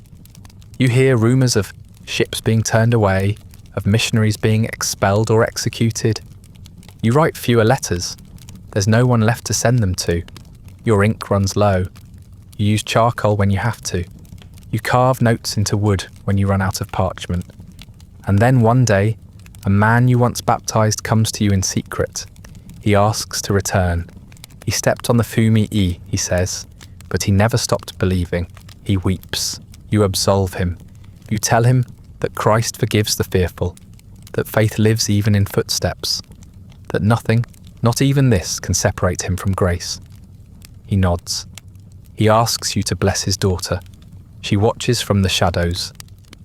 You hear rumours of ships being turned away, of missionaries being expelled or executed. You write fewer letters. There's no one left to send them to. Your ink runs low. You use charcoal when you have to. You carve notes into wood when you run out of parchment. And then one day, a man you once baptized comes to you in secret. He asks to return. He stepped on the Fumi-e, he says, but he never stopped believing. He weeps. You absolve him. You tell him that Christ forgives the fearful, that faith lives even in footsteps, that nothing, not even this, can separate him from grace. He nods. He asks you to bless his daughter. She watches from the shadows,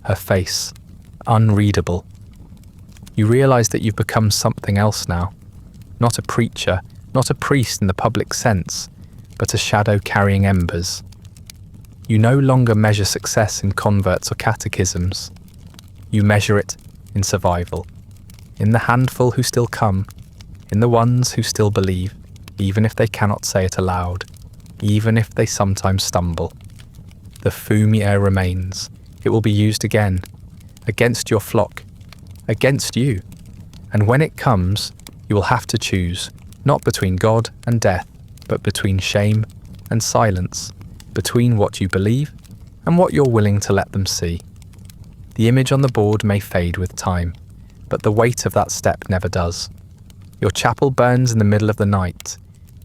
her face unreadable. You realize that you've become something else now, not a preacher, not a priest in the public sense, but a shadow carrying embers. You no longer measure success in converts or catechisms. You measure it in survival, in the handful who still come, in the ones who still believe, even if they cannot say it aloud, even if they sometimes stumble. The Fumi-e remains. It will be used again, against your flock, against you. And when it comes, you will have to choose, not between God and death, but between shame and silence, between what you believe and what you're willing to let them see. The image on the board may fade with time, but the weight of that step never does. Your chapel burns in the middle of the night.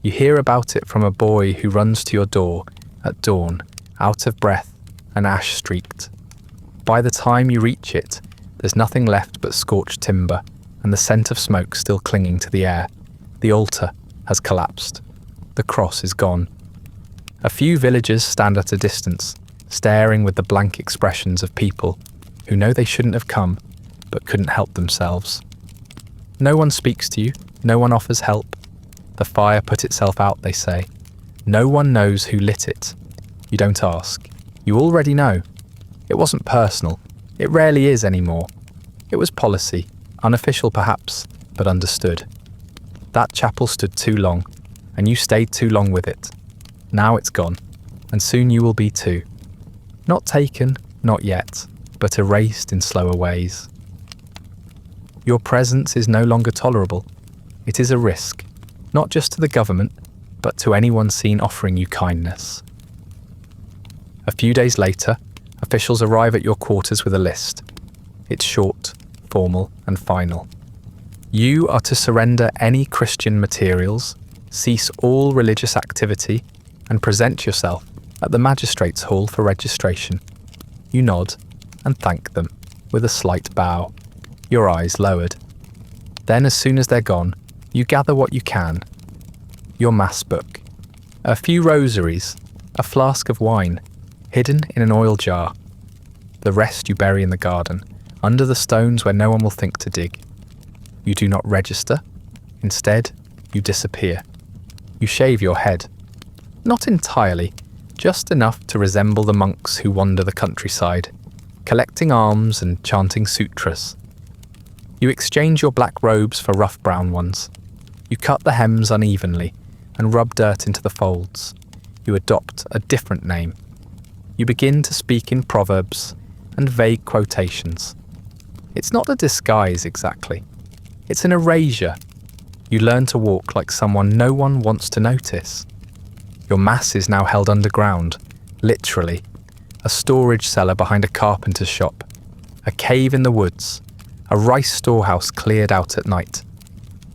You hear about it from a boy who runs to your door at dawn, out of breath and ash-streaked. By the time you reach it, there's nothing left but scorched timber and the scent of smoke still clinging to the air. The altar has collapsed. The cross is gone. A few villagers stand at a distance, staring with the blank expressions of people who know they shouldn't have come, but couldn't help themselves. No one speaks to you, no one offers help. The fire put itself out, they say. No one knows who lit it. You don't ask. You already know. It wasn't personal. It rarely is anymore. It was policy, unofficial perhaps, but understood. That chapel stood too long, and you stayed too long with it. Now it's gone, and soon you will be too. Not taken, not yet, but erased in slower ways. Your presence is no longer tolerable. It is a risk, not just to the government, but to anyone seen offering you kindness. A few days later, officials arrive at your quarters with a list. It's short, formal, and final. You are to surrender any Christian materials, cease all religious activity, and present yourself at the magistrate's hall for registration. You nod and thank them with a slight bow, your eyes lowered. Then, as soon as they're gone, you gather what you can. Your mass book, a few rosaries, a flask of wine, hidden in an oil jar. The rest you bury in the garden, under the stones where no one will think to dig. You do not register. Instead, you disappear. You shave your head. Not entirely, just enough to resemble the monks who wander the countryside, collecting alms and chanting sutras. You exchange your black robes for rough brown ones. You cut the hems unevenly and rub dirt into the folds. You adopt a different name. You begin to speak in proverbs and vague quotations. It's not a disguise exactly. It's an erasure. You learn to walk like someone no one wants to notice. Your mass is now held underground, literally. A storage cellar behind a carpenter's shop. A cave in the woods. A rice storehouse cleared out at night.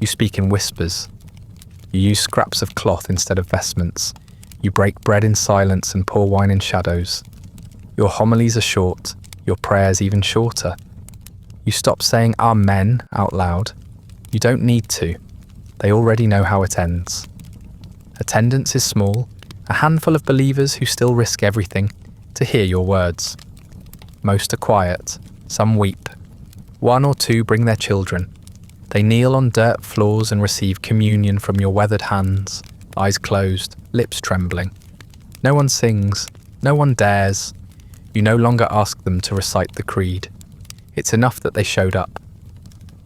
You speak in whispers. You use scraps of cloth instead of vestments. You break bread in silence and pour wine in shadows. Your homilies are short, your prayers even shorter. You stop saying Amen out loud. You don't need to. They already know how it ends. Attendance is small, a handful of believers who still risk everything to hear your words. Most are quiet, some weep. One or two bring their children. They kneel on dirt floors and receive communion from your weathered hands, eyes closed, lips trembling. No one sings, no one dares. You no longer ask them to recite the creed. It's enough that they showed up.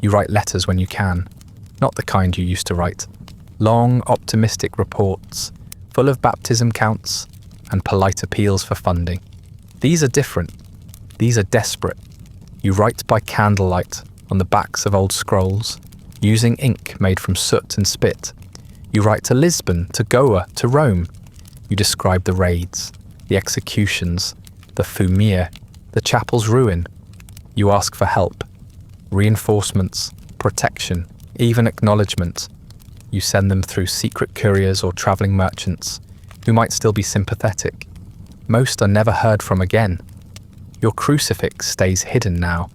You write letters when you can, not the kind you used to write. Long, optimistic reports, full of baptism counts and polite appeals for funding. These are different. These are desperate. You write by candlelight on the backs of old scrolls, using ink made from soot and spit. You write to Lisbon, to Goa, to Rome. You describe the raids, the executions, the Fumi-e, the chapel's ruin. You ask for help, reinforcements, protection, even acknowledgement. You send them through secret couriers or travelling merchants who might still be sympathetic. Most are never heard from again. Your crucifix stays hidden now,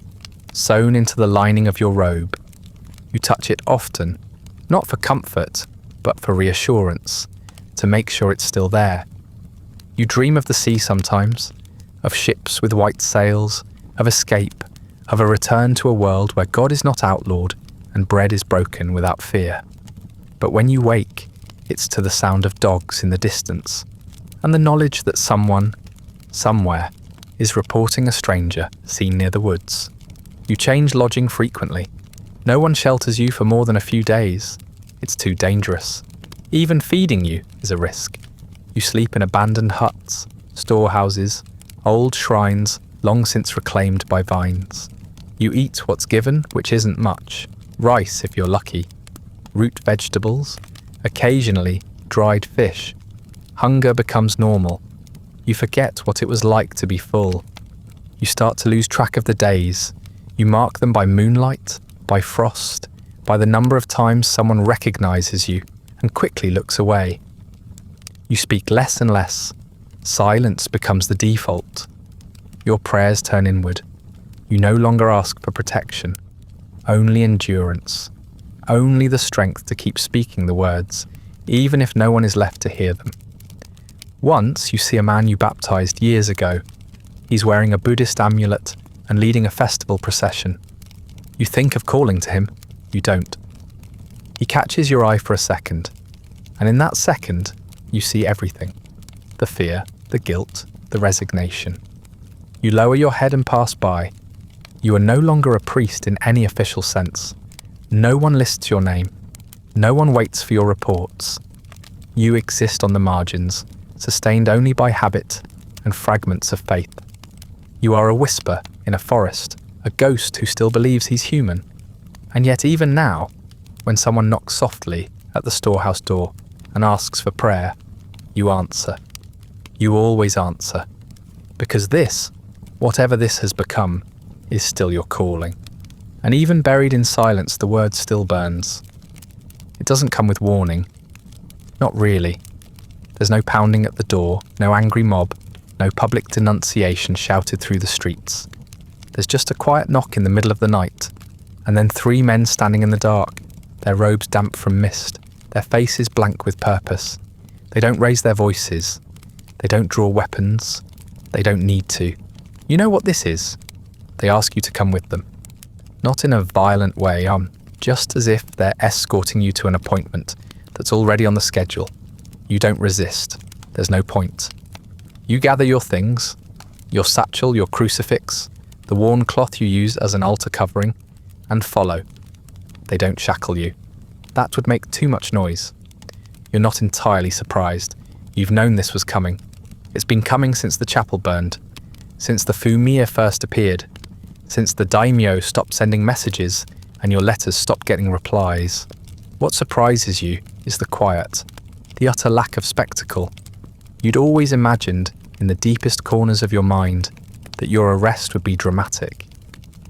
sewn into the lining of your robe. You touch it often, not for comfort, but for reassurance, to make sure it's still there. You dream of the sea sometimes, of ships with white sails, of escape, of a return to a world where God is not outlawed and bread is broken without fear. But when you wake, it's to the sound of dogs in the distance, and the knowledge that someone, somewhere, is reporting a stranger seen near the woods. You change lodging frequently. No one shelters you for more than a few days. It's too dangerous. Even feeding you is a risk. You sleep in abandoned huts, storehouses, old shrines long since reclaimed by vines. You eat what's given, which isn't much. Rice if you're lucky. Root vegetables. Occasionally, dried fish. Hunger becomes normal. You forget what it was like to be full. You start to lose track of the days. You mark them by moonlight, by frost, by the number of times someone recognizes you and quickly looks away. You speak less and less. Silence becomes the default. Your prayers turn inward. You no longer ask for protection, only endurance, only the strength to keep speaking the words, even if no one is left to hear them. Once you see a man you baptized years ago. He's wearing a Buddhist amulet and leading a festival procession. You think of calling to him, you don't. He catches your eye for a second, and in that second, you see everything. The fear, the guilt, the resignation. You lower your head and pass by. You are no longer a priest in any official sense. No one lists your name. No one waits for your reports. You exist on the margins, sustained only by habit and fragments of faith. You are a whisper in a forest, a ghost who still believes he's human. And yet even now, when someone knocks softly at the storehouse door and asks for prayer, you answer. You always answer. Because this, whatever this has become, is still your calling. And even buried in silence, the word still burns. It doesn't come with warning. Not really. There's no pounding at the door, no angry mob, no public denunciation shouted through the streets. There's just a quiet knock in the middle of the night, and then 3 men standing in the dark, their robes damp from mist, their faces blank with purpose. They don't raise their voices. They don't draw weapons. They don't need to. You know what this is? They ask you to come with them. Not in a violent way, just as if they're escorting you to an appointment that's already on the schedule. You don't resist. There's no point. You gather your things, your satchel, your crucifix, the worn cloth you use as an altar covering, and follow. They don't shackle you. That would make too much noise. You're not entirely surprised. You've known this was coming. It's been coming since the chapel burned, since the Fumi-e first appeared, since the daimyo stopped sending messages and your letters stopped getting replies. What surprises you is the quiet, the utter lack of spectacle. You'd always imagined, in the deepest corners of your mind, that your arrest would be dramatic,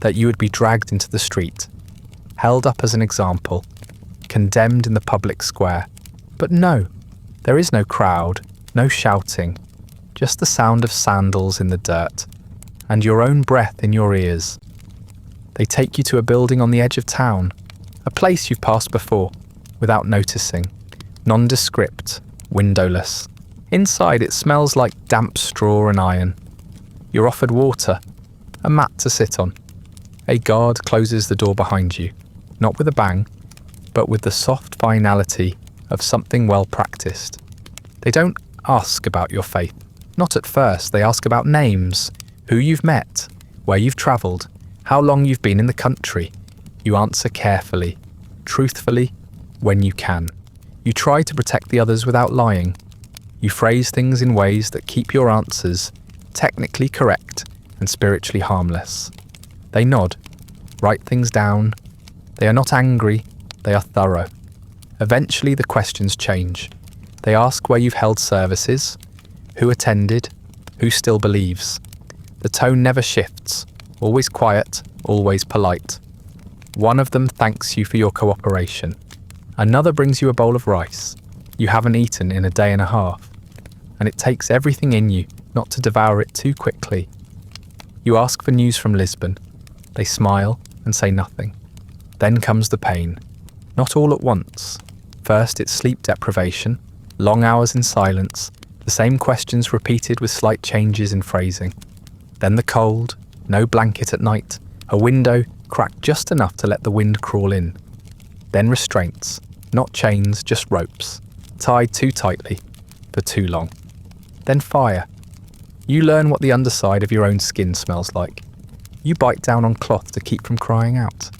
that you would be dragged into the street, held up as an example, condemned in the public square. But no, there is no crowd, no shouting, just the sound of sandals in the dirt, and your own breath in your ears. They take you to a building on the edge of town, a place you've passed before, without noticing, nondescript, windowless. Inside it smells like damp straw and iron. You're offered water, a mat to sit on. A guard closes the door behind you, not with a bang, but with the soft finality of something well practiced. They don't ask about your faith. Not at first. They ask about names, who you've met, where you've travelled, how long you've been in the country. You answer carefully, truthfully, when you can. You try to protect the others without lying. You phrase things in ways that keep your answers technically correct and spiritually harmless. They nod, write things down. They are not angry, they are thorough. Eventually the questions change. They ask where you've held services, who attended, who still believes. The tone never shifts, always quiet, always polite. One of them thanks you for your cooperation. Another brings you a bowl of rice you haven't eaten in a day and a half, and it takes everything in you not to devour it too quickly. You ask for news from Lisbon. They smile and say nothing. Then comes the pain. Not all at once. First it's sleep deprivation, long hours in silence, the same questions repeated with slight changes in phrasing. Then the cold, no blanket at night, a window cracked just enough to let the wind crawl in. Then restraints, not chains, just ropes, tied too tightly, for too long. Then fire. You learn what the underside of your own skin smells like. You bite down on cloth to keep from crying out.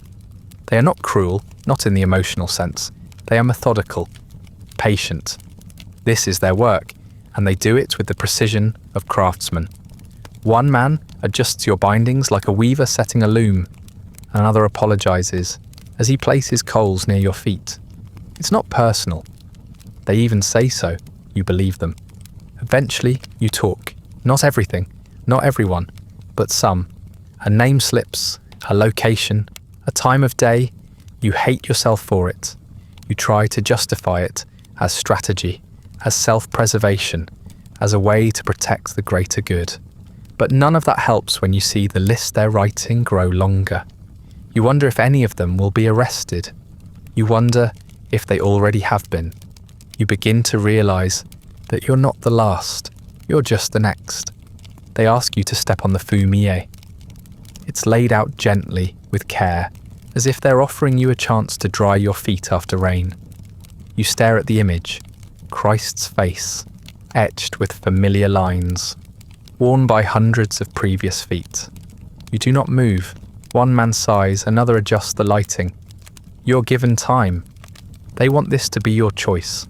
They are not cruel, not in the emotional sense. They are methodical, patient. This is their work, and they do it with the precision of craftsmen. One man adjusts your bindings like a weaver setting a loom. Another apologizes as he places coals near your feet. It's not personal. They even say so. You believe them. Eventually, you talk. Not everything, not everyone, but some. A name slips, a location, a time of day. You hate yourself for it. You try to justify it as strategy, as self-preservation, as a way to protect the greater good. But none of that helps when you see the list they're writing grow longer. You wonder if any of them will be arrested. You wonder if they already have been. You begin to realize that you're not the last, you're just the next. They ask you to step on the Fumi-e. It's laid out gently, with care, as if they're offering you a chance to dry your feet after rain. You stare at the image, Christ's face, etched with familiar lines, worn by hundreds of previous feet. You do not move. One man sighs, another adjusts the lighting. You're given time. They want this to be your choice.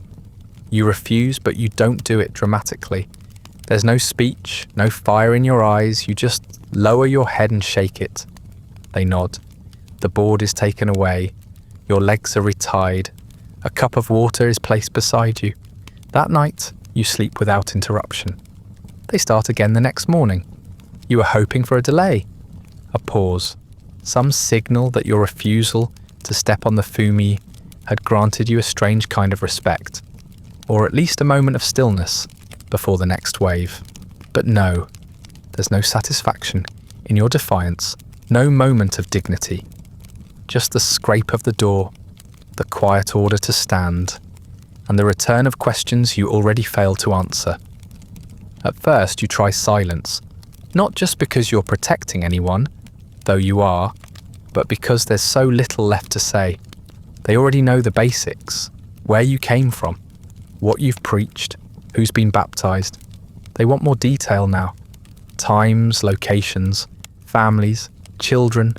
You refuse, but you don't do it dramatically. There's no speech, no fire in your eyes. You just lower your head and shake it. They nod. The board is taken away. Your legs are retied. A cup of water is placed beside you. That night, you sleep without interruption. They start again the next morning. You are hoping for a delay. A pause. Some signal that your refusal to step on the Fumi had granted you a strange kind of respect, or at least a moment of stillness before the next wave. But no, there's no satisfaction in your defiance, no moment of dignity. Just the scrape of the door, the quiet order to stand, and the return of questions you already failed to answer. At first you try silence, not just because you're protecting anyone, though you are, but because there's so little left to say. They already know the basics, where you came from, what you've preached, who's been baptized. They want more detail now. Times, locations, families, children.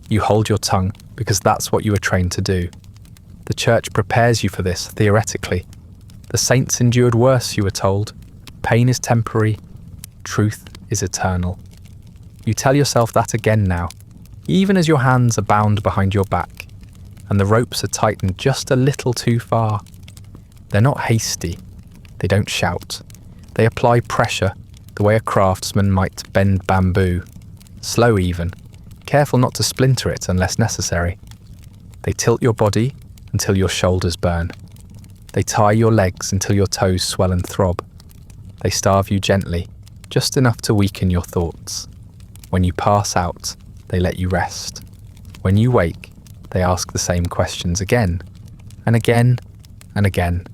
You hold your tongue because that's what you were trained to do. The church prepares you for this, theoretically. The saints endured worse, you were told. Pain is temporary, truth is eternal. You tell yourself that again now, even as your hands are bound behind your back, and the ropes are tightened just a little too far. They're not hasty. They don't shout. They apply pressure the way a craftsman might bend bamboo. Slow even, careful not to splinter it unless necessary. They tilt your body until your shoulders burn. They tie your legs until your toes swell and throb. They starve you gently, just enough to weaken your thoughts. When you pass out, they let you rest. When you wake, they ask the same questions again, and again, and again.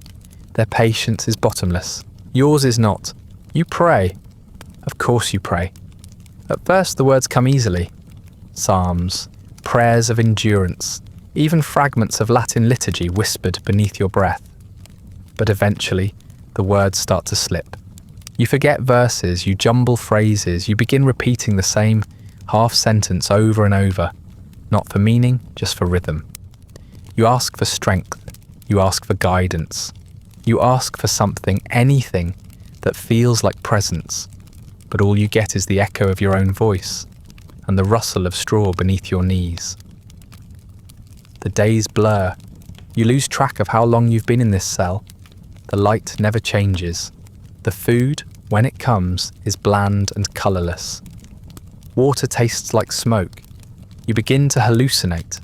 Their patience is bottomless. Yours is not. You pray. Of course you pray. At first the words come easily. Psalms, prayers of endurance, even fragments of Latin liturgy whispered beneath your breath. but eventually the words start to slip. You forget verses, you jumble phrases, you begin repeating the same half sentence over and over, not for meaning, just for rhythm. You ask for strength, you ask for guidance, you ask for something, anything that feels like presence, but all you get is the echo of your own voice and the rustle of straw beneath your knees. The days blur. You lose track of how long you've been in this cell. The light never changes. The food, when it comes, is bland and colourless. Water tastes like smoke. You begin to hallucinate.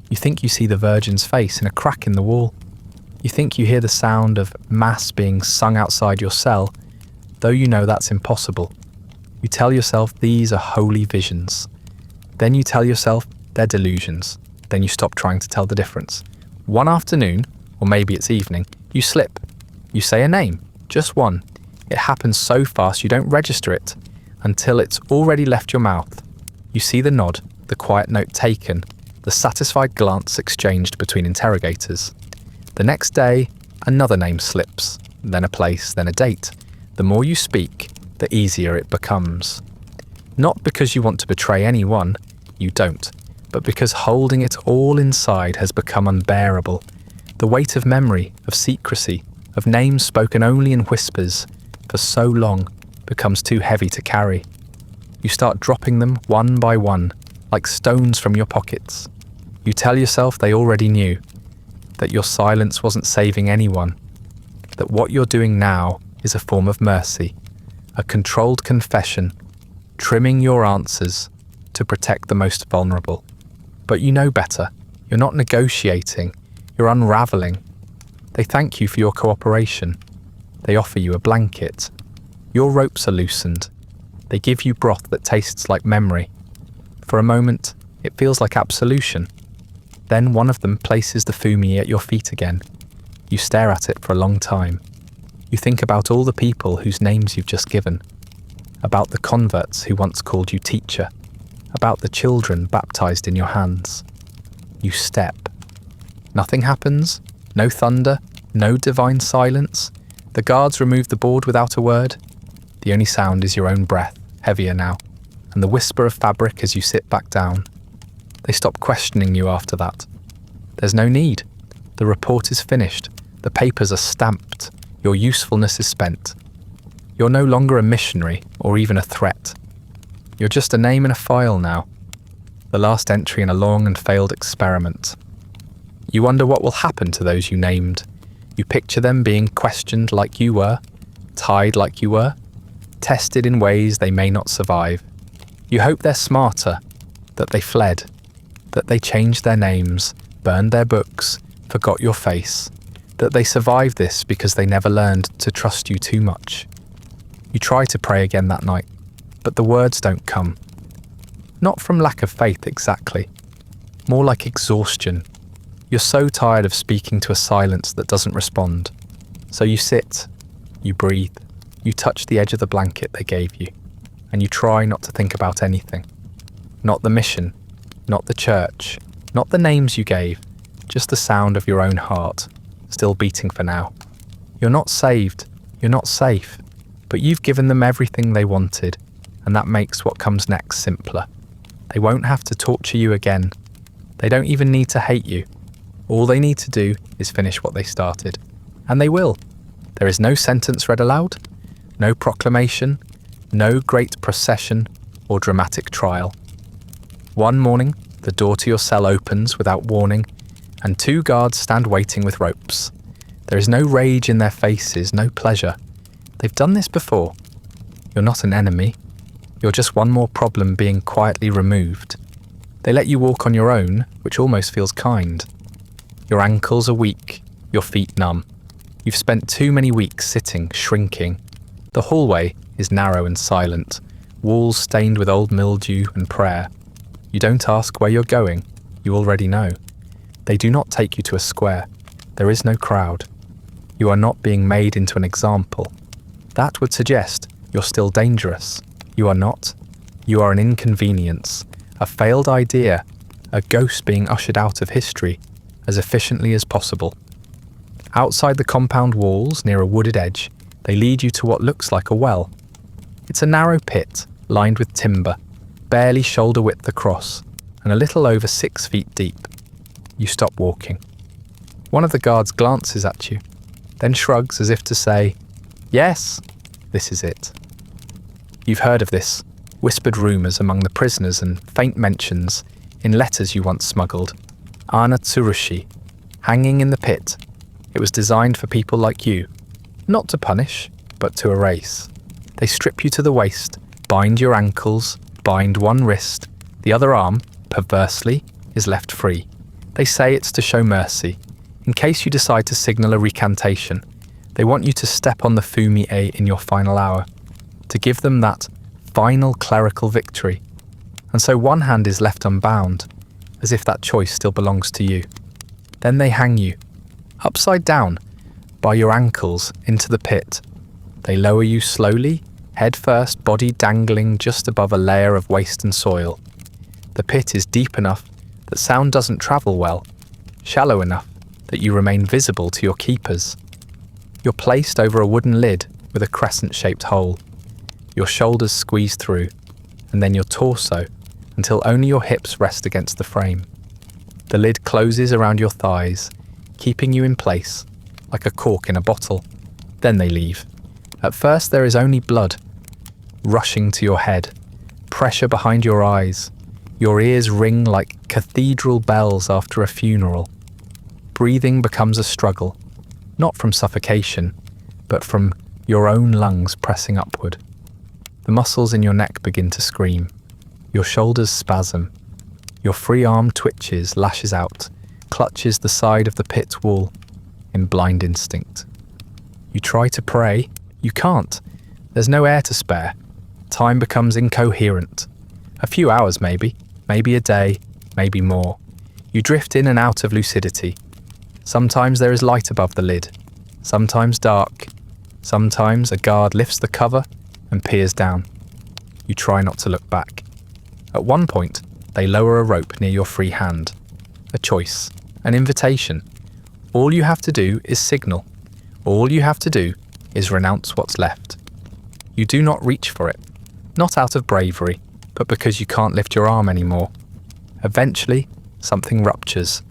You think you see the Virgin's face in a crack in the wall. You think you hear the sound of Mass being sung outside your cell, though you know that's impossible. You tell yourself these are holy visions. Then you tell yourself they're delusions. Then you stop trying to tell the difference. One afternoon, or maybe it's evening, you slip. You say a name, just one. It happens so fast you don't register it until it's already left your mouth. You see the nod, the quiet note taken, the satisfied glance exchanged between interrogators. The next day, another name slips, then a place, then a date. The more you speak, the easier it becomes. Not because you want to betray anyone, you don't, but because holding it all inside has become unbearable. The weight of memory, of secrecy, of names spoken only in whispers for so long becomes too heavy to carry. You start dropping them one by one, like stones from your pockets. You tell yourself they already knew, that your silence wasn't saving anyone, that what you're doing now is a form of mercy, a controlled confession, trimming your answers to protect the most vulnerable. But you know better. You're not negotiating, you're unraveling. They thank you for your cooperation. They offer you a blanket. Your ropes are loosened. They give you broth that tastes like memory. For a moment, it feels like absolution. Then one of them places the Fumi-e at your feet again. You stare at it for a long time. You think about all the people whose names you've just given, about the converts who once called you teacher, about the children baptized in your hands. You step. Nothing happens, no thunder, no divine silence. The guards remove the board without a word. The only sound is your own breath, heavier now, and the whisper of fabric as you sit back down. They stop questioning you after that. There's no need. The report is finished. The papers are stamped. Your usefulness is spent. You're no longer a missionary or even a threat. You're just a name in a file now. The last entry in a long and failed experiment. You wonder what will happen to those you named. You picture them being questioned like you were, tied like you were, tested in ways they may not survive. You hope they're smarter, that they fled, that they changed their names, burned their books, forgot your face, that they survived this because they never learned to trust you too much. You try to pray again that night, but the words don't come. Not from lack of faith exactly, more like exhaustion. You're so tired of speaking to a silence that doesn't respond. So you sit, you breathe, you touch the edge of the blanket they gave you, and you try not to think about anything. Not the mission, not the church, not the names you gave, just the sound of your own heart, still beating for now. You're not saved, you're not safe, but you've given them everything they wanted, and that makes what comes next simpler. They won't have to torture you again. They don't even need to hate you. All they need to do is finish what they started. And they will. There is no sentence read aloud, no proclamation, no great procession or dramatic trial. One morning, the door to your cell opens without warning, and 2 guards stand waiting with ropes. There is no rage in their faces, no pleasure. They've done this before. You're not an enemy. You're just one more problem being quietly removed. They let you walk on your own, which almost feels kind. Your ankles are weak, your feet numb. You've spent too many weeks sitting, shrinking. The hallway is narrow and silent, walls stained with old mildew and prayer. You don't ask where you're going, you already know. They do not take you to a square. There is no crowd. You are not being made into an example. That would suggest you're still dangerous. You are not. You are an inconvenience, a failed idea, a ghost being ushered out of history as efficiently as possible. Outside the compound walls, near a wooded edge, they lead you to what looks like a well. It's a narrow pit, lined with timber, barely shoulder width across, and a little over 6 feet deep. You stop walking. One of the guards glances at you, then shrugs as if to say, "Yes, this is it." You've heard of this, whispered rumours among the prisoners and faint mentions in letters you once smuggled. Ana Tsurushi, hanging in the pit. It was designed for people like you, not to punish, but to erase. They strip you to the waist, bind your ankles, bind one wrist, the other arm, perversely, is left free. They say it's to show mercy. In case you decide to signal a recantation, they want you to step on the Fumi-e in your final hour, to give them that final clerical victory. And so one hand is left unbound, as if that choice still belongs to you. Then they hang you, upside down, by your ankles into the pit. They lower you slowly, head first, body dangling just above a layer of waste and soil. The pit is deep enough that sound doesn't travel well, shallow enough that you remain visible to your keepers. You're placed over a wooden lid with a crescent-shaped hole. Your shoulders squeeze through, and then your torso, until only your hips rest against the frame. The lid closes around your thighs, keeping you in place, like a cork in a bottle. Then they leave. At first there is only blood, rushing to your head, pressure behind your eyes. Your ears ring like cathedral bells after a funeral. Breathing becomes a struggle, not from suffocation, but from your own lungs pressing upward. The muscles in your neck begin to scream. Your shoulders spasm. Your free arm twitches, lashes out, clutches the side of the pit wall in blind instinct. You try to pray. You can't. There's no air to spare. Time becomes incoherent. A few hours maybe a day, maybe more. You drift in and out of lucidity. Sometimes there is light above the lid, sometimes dark. Sometimes a guard lifts the cover and peers down. You try not to look back. At one point, they lower a rope near your free hand. A choice, an invitation. All you have to do is signal. All you have to do is renounce what's left. You do not reach for it, not out of bravery, but because you can't lift your arm anymore. Eventually, something ruptures.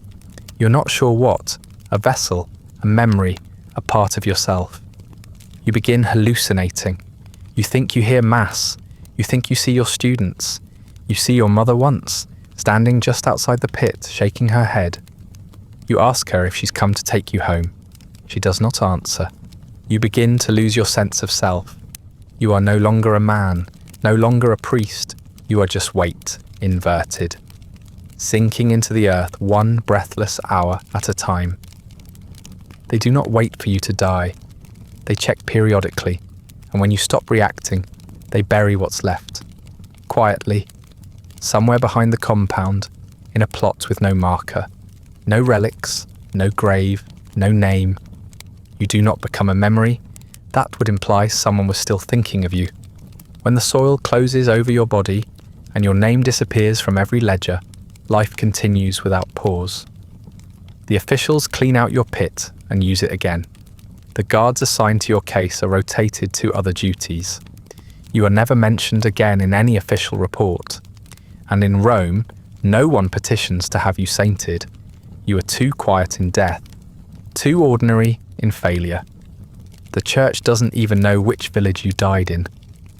You're not sure what, a vessel, a memory, a part of yourself. You begin hallucinating. You think you hear mass. You think you see your students. You see your mother once, standing just outside the pit, shaking her head. You ask her if she's come to take you home. She does not answer. You begin to lose your sense of self. You are no longer a man, no longer a priest. You are just weight, inverted, sinking into the earth one breathless hour at a time. They do not wait for you to die. They check periodically, and when you stop reacting, they bury what's left. Quietly, somewhere behind the compound, in a plot with no marker, no relics, no grave, no name. You do not become a memory. That would imply someone was still thinking of you. When the soil closes over your body and your name disappears from every ledger, life continues without pause. The officials clean out your pit and use it again. The guards assigned to your case are rotated to other duties. You are never mentioned again in any official report. And in Rome, no one petitions to have you sainted. You are too quiet in death, too ordinary in failure. The church doesn't even know which village you died in.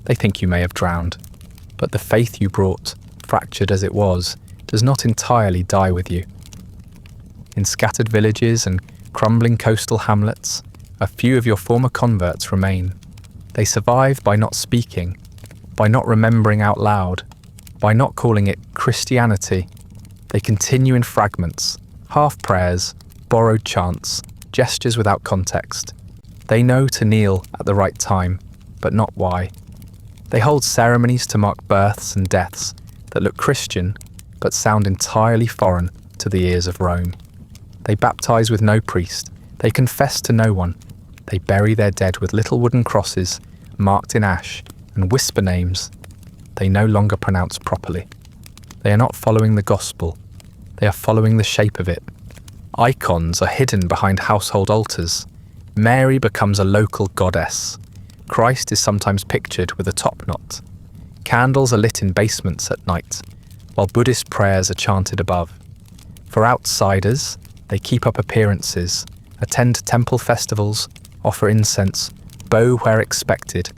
They think you may have drowned. But the faith you brought, fractured as it was, does not entirely die with you. In scattered villages and crumbling coastal hamlets, a few of your former converts remain. They survive by not speaking, by not remembering out loud, by not calling it Christianity. They continue in fragments, half prayers, borrowed chants, gestures without context. They know to kneel at the right time, but not why. They hold ceremonies to mark births and deaths that look Christian, but sound entirely foreign to the ears of Rome. They baptize with no priest. They confess to no one. They bury their dead with little wooden crosses marked in ash and whisper names they no longer pronounce properly. They are not following the gospel. They are following the shape of it. Icons are hidden behind household altars. Mary becomes a local goddess. Christ is sometimes pictured with a top knot. Candles are lit in basements at night, while Buddhist prayers are chanted above. For outsiders, they keep up appearances, attend temple festivals, offer incense, bow where expected.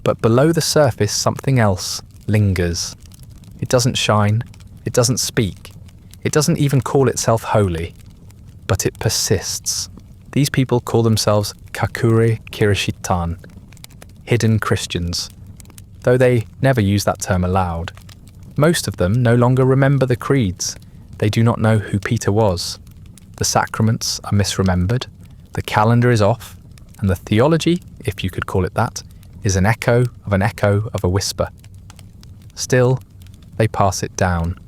But below the surface, something else lingers. It doesn't shine, it doesn't speak, it doesn't even call itself holy, but it persists. These people call themselves Kakure Kirishitan, hidden Christians, though they never use that term aloud. Most of them no longer remember the creeds. They do not know who Peter was. The sacraments are misremembered, the calendar is off, and the theology, if you could call it that, is an echo of a whisper. Still, they pass it down.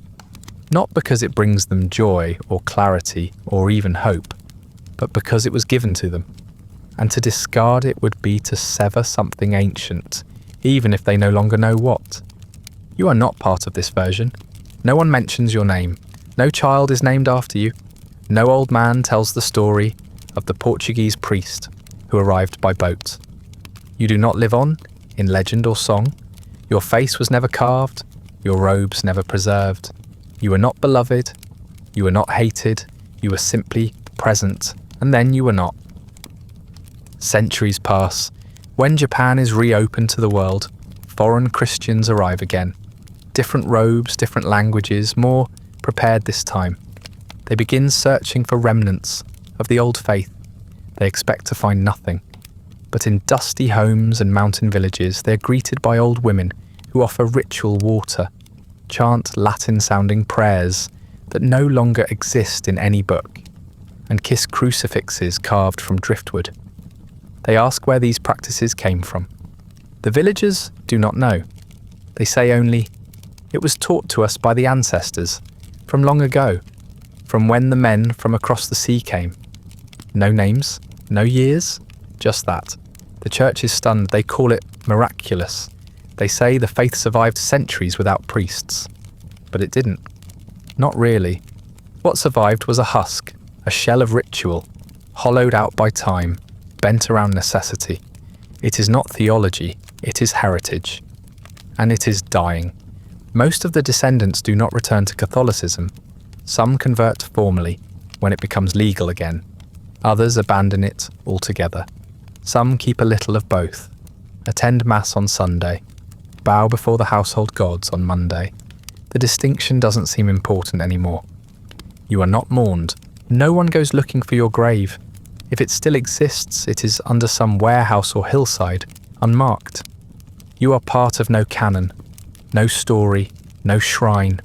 Not because it brings them joy or clarity or even hope, but because it was given to them. And to discard it would be to sever something ancient, even if they no longer know what. You are not part of this version. No one mentions your name. No child is named after you. No old man tells the story of the Portuguese priest who arrived by boat. You do not live on in legend or song. Your face was never carved, your robes never preserved. You were not beloved, you were not hated, you were simply present, and then you were not. Centuries pass. When Japan is reopened to the world, foreign Christians arrive again. Different robes, different languages, more prepared this time. They begin searching for remnants of the old faith. They expect to find nothing. But in dusty homes and mountain villages, they are greeted by old women who offer ritual water, chant Latin-sounding prayers that no longer exist in any book, and kiss crucifixes carved from driftwood. They ask where these practices came from. The villagers do not know. They say only, "It was taught to us by the ancestors, from long ago, from when the men from across the sea came." No names, no years, just that. The church is stunned. They call it miraculous. They say the faith survived centuries without priests. But it didn't. Not really. What survived was a husk, a shell of ritual, hollowed out by time, bent around necessity. It is not theology, it is heritage. And it is dying. Most of the descendants do not return to Catholicism. Some convert formally, when it becomes legal again. Others abandon it altogether. Some keep a little of both. Attend Mass on Sunday. Bow before the household gods on Monday. The distinction doesn't seem important anymore. You are not mourned. No one goes looking for your grave. If it still exists, it is under some warehouse or hillside, unmarked. You are part of no canon, no story, no shrine.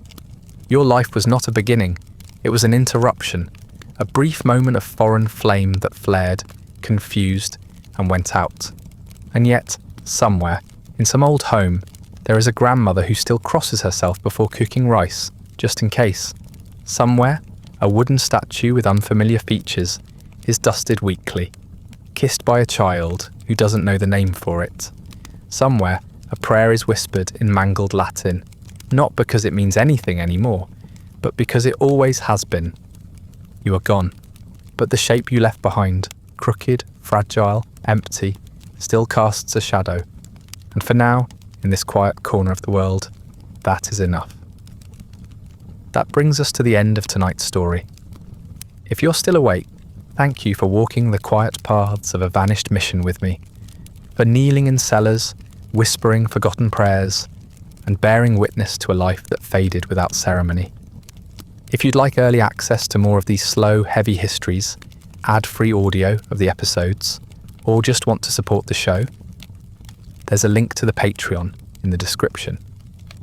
Your life was not a beginning. It was an interruption, a brief moment of foreign flame that flared, confused, and went out. And yet, somewhere, in some old home, there is a grandmother who still crosses herself before cooking rice, just in case. Somewhere, a wooden statue with unfamiliar features is dusted weekly, kissed by a child who doesn't know the name for it. Somewhere, a prayer is whispered in mangled Latin, not because it means anything anymore, but because it always has been. You are gone, but the shape you left behind, crooked, fragile, empty, still casts a shadow. And for now, in this quiet corner of the world, that is enough. That brings us to the end of tonight's story. If you're still awake, thank you for walking the quiet paths of a vanished mission with me, for kneeling in cellars, whispering forgotten prayers, and bearing witness to a life that faded without ceremony. If you'd like early access to more of these slow, heavy histories, ad-free audio of the episodes, or just want to support the show, there's a link to the Patreon in the description.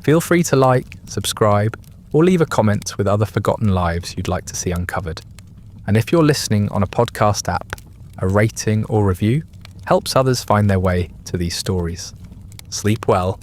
Feel free to like, subscribe, or leave a comment with other forgotten lives you'd like to see uncovered. And if you're listening on a podcast app, a rating or review helps others find their way to these stories. Sleep well,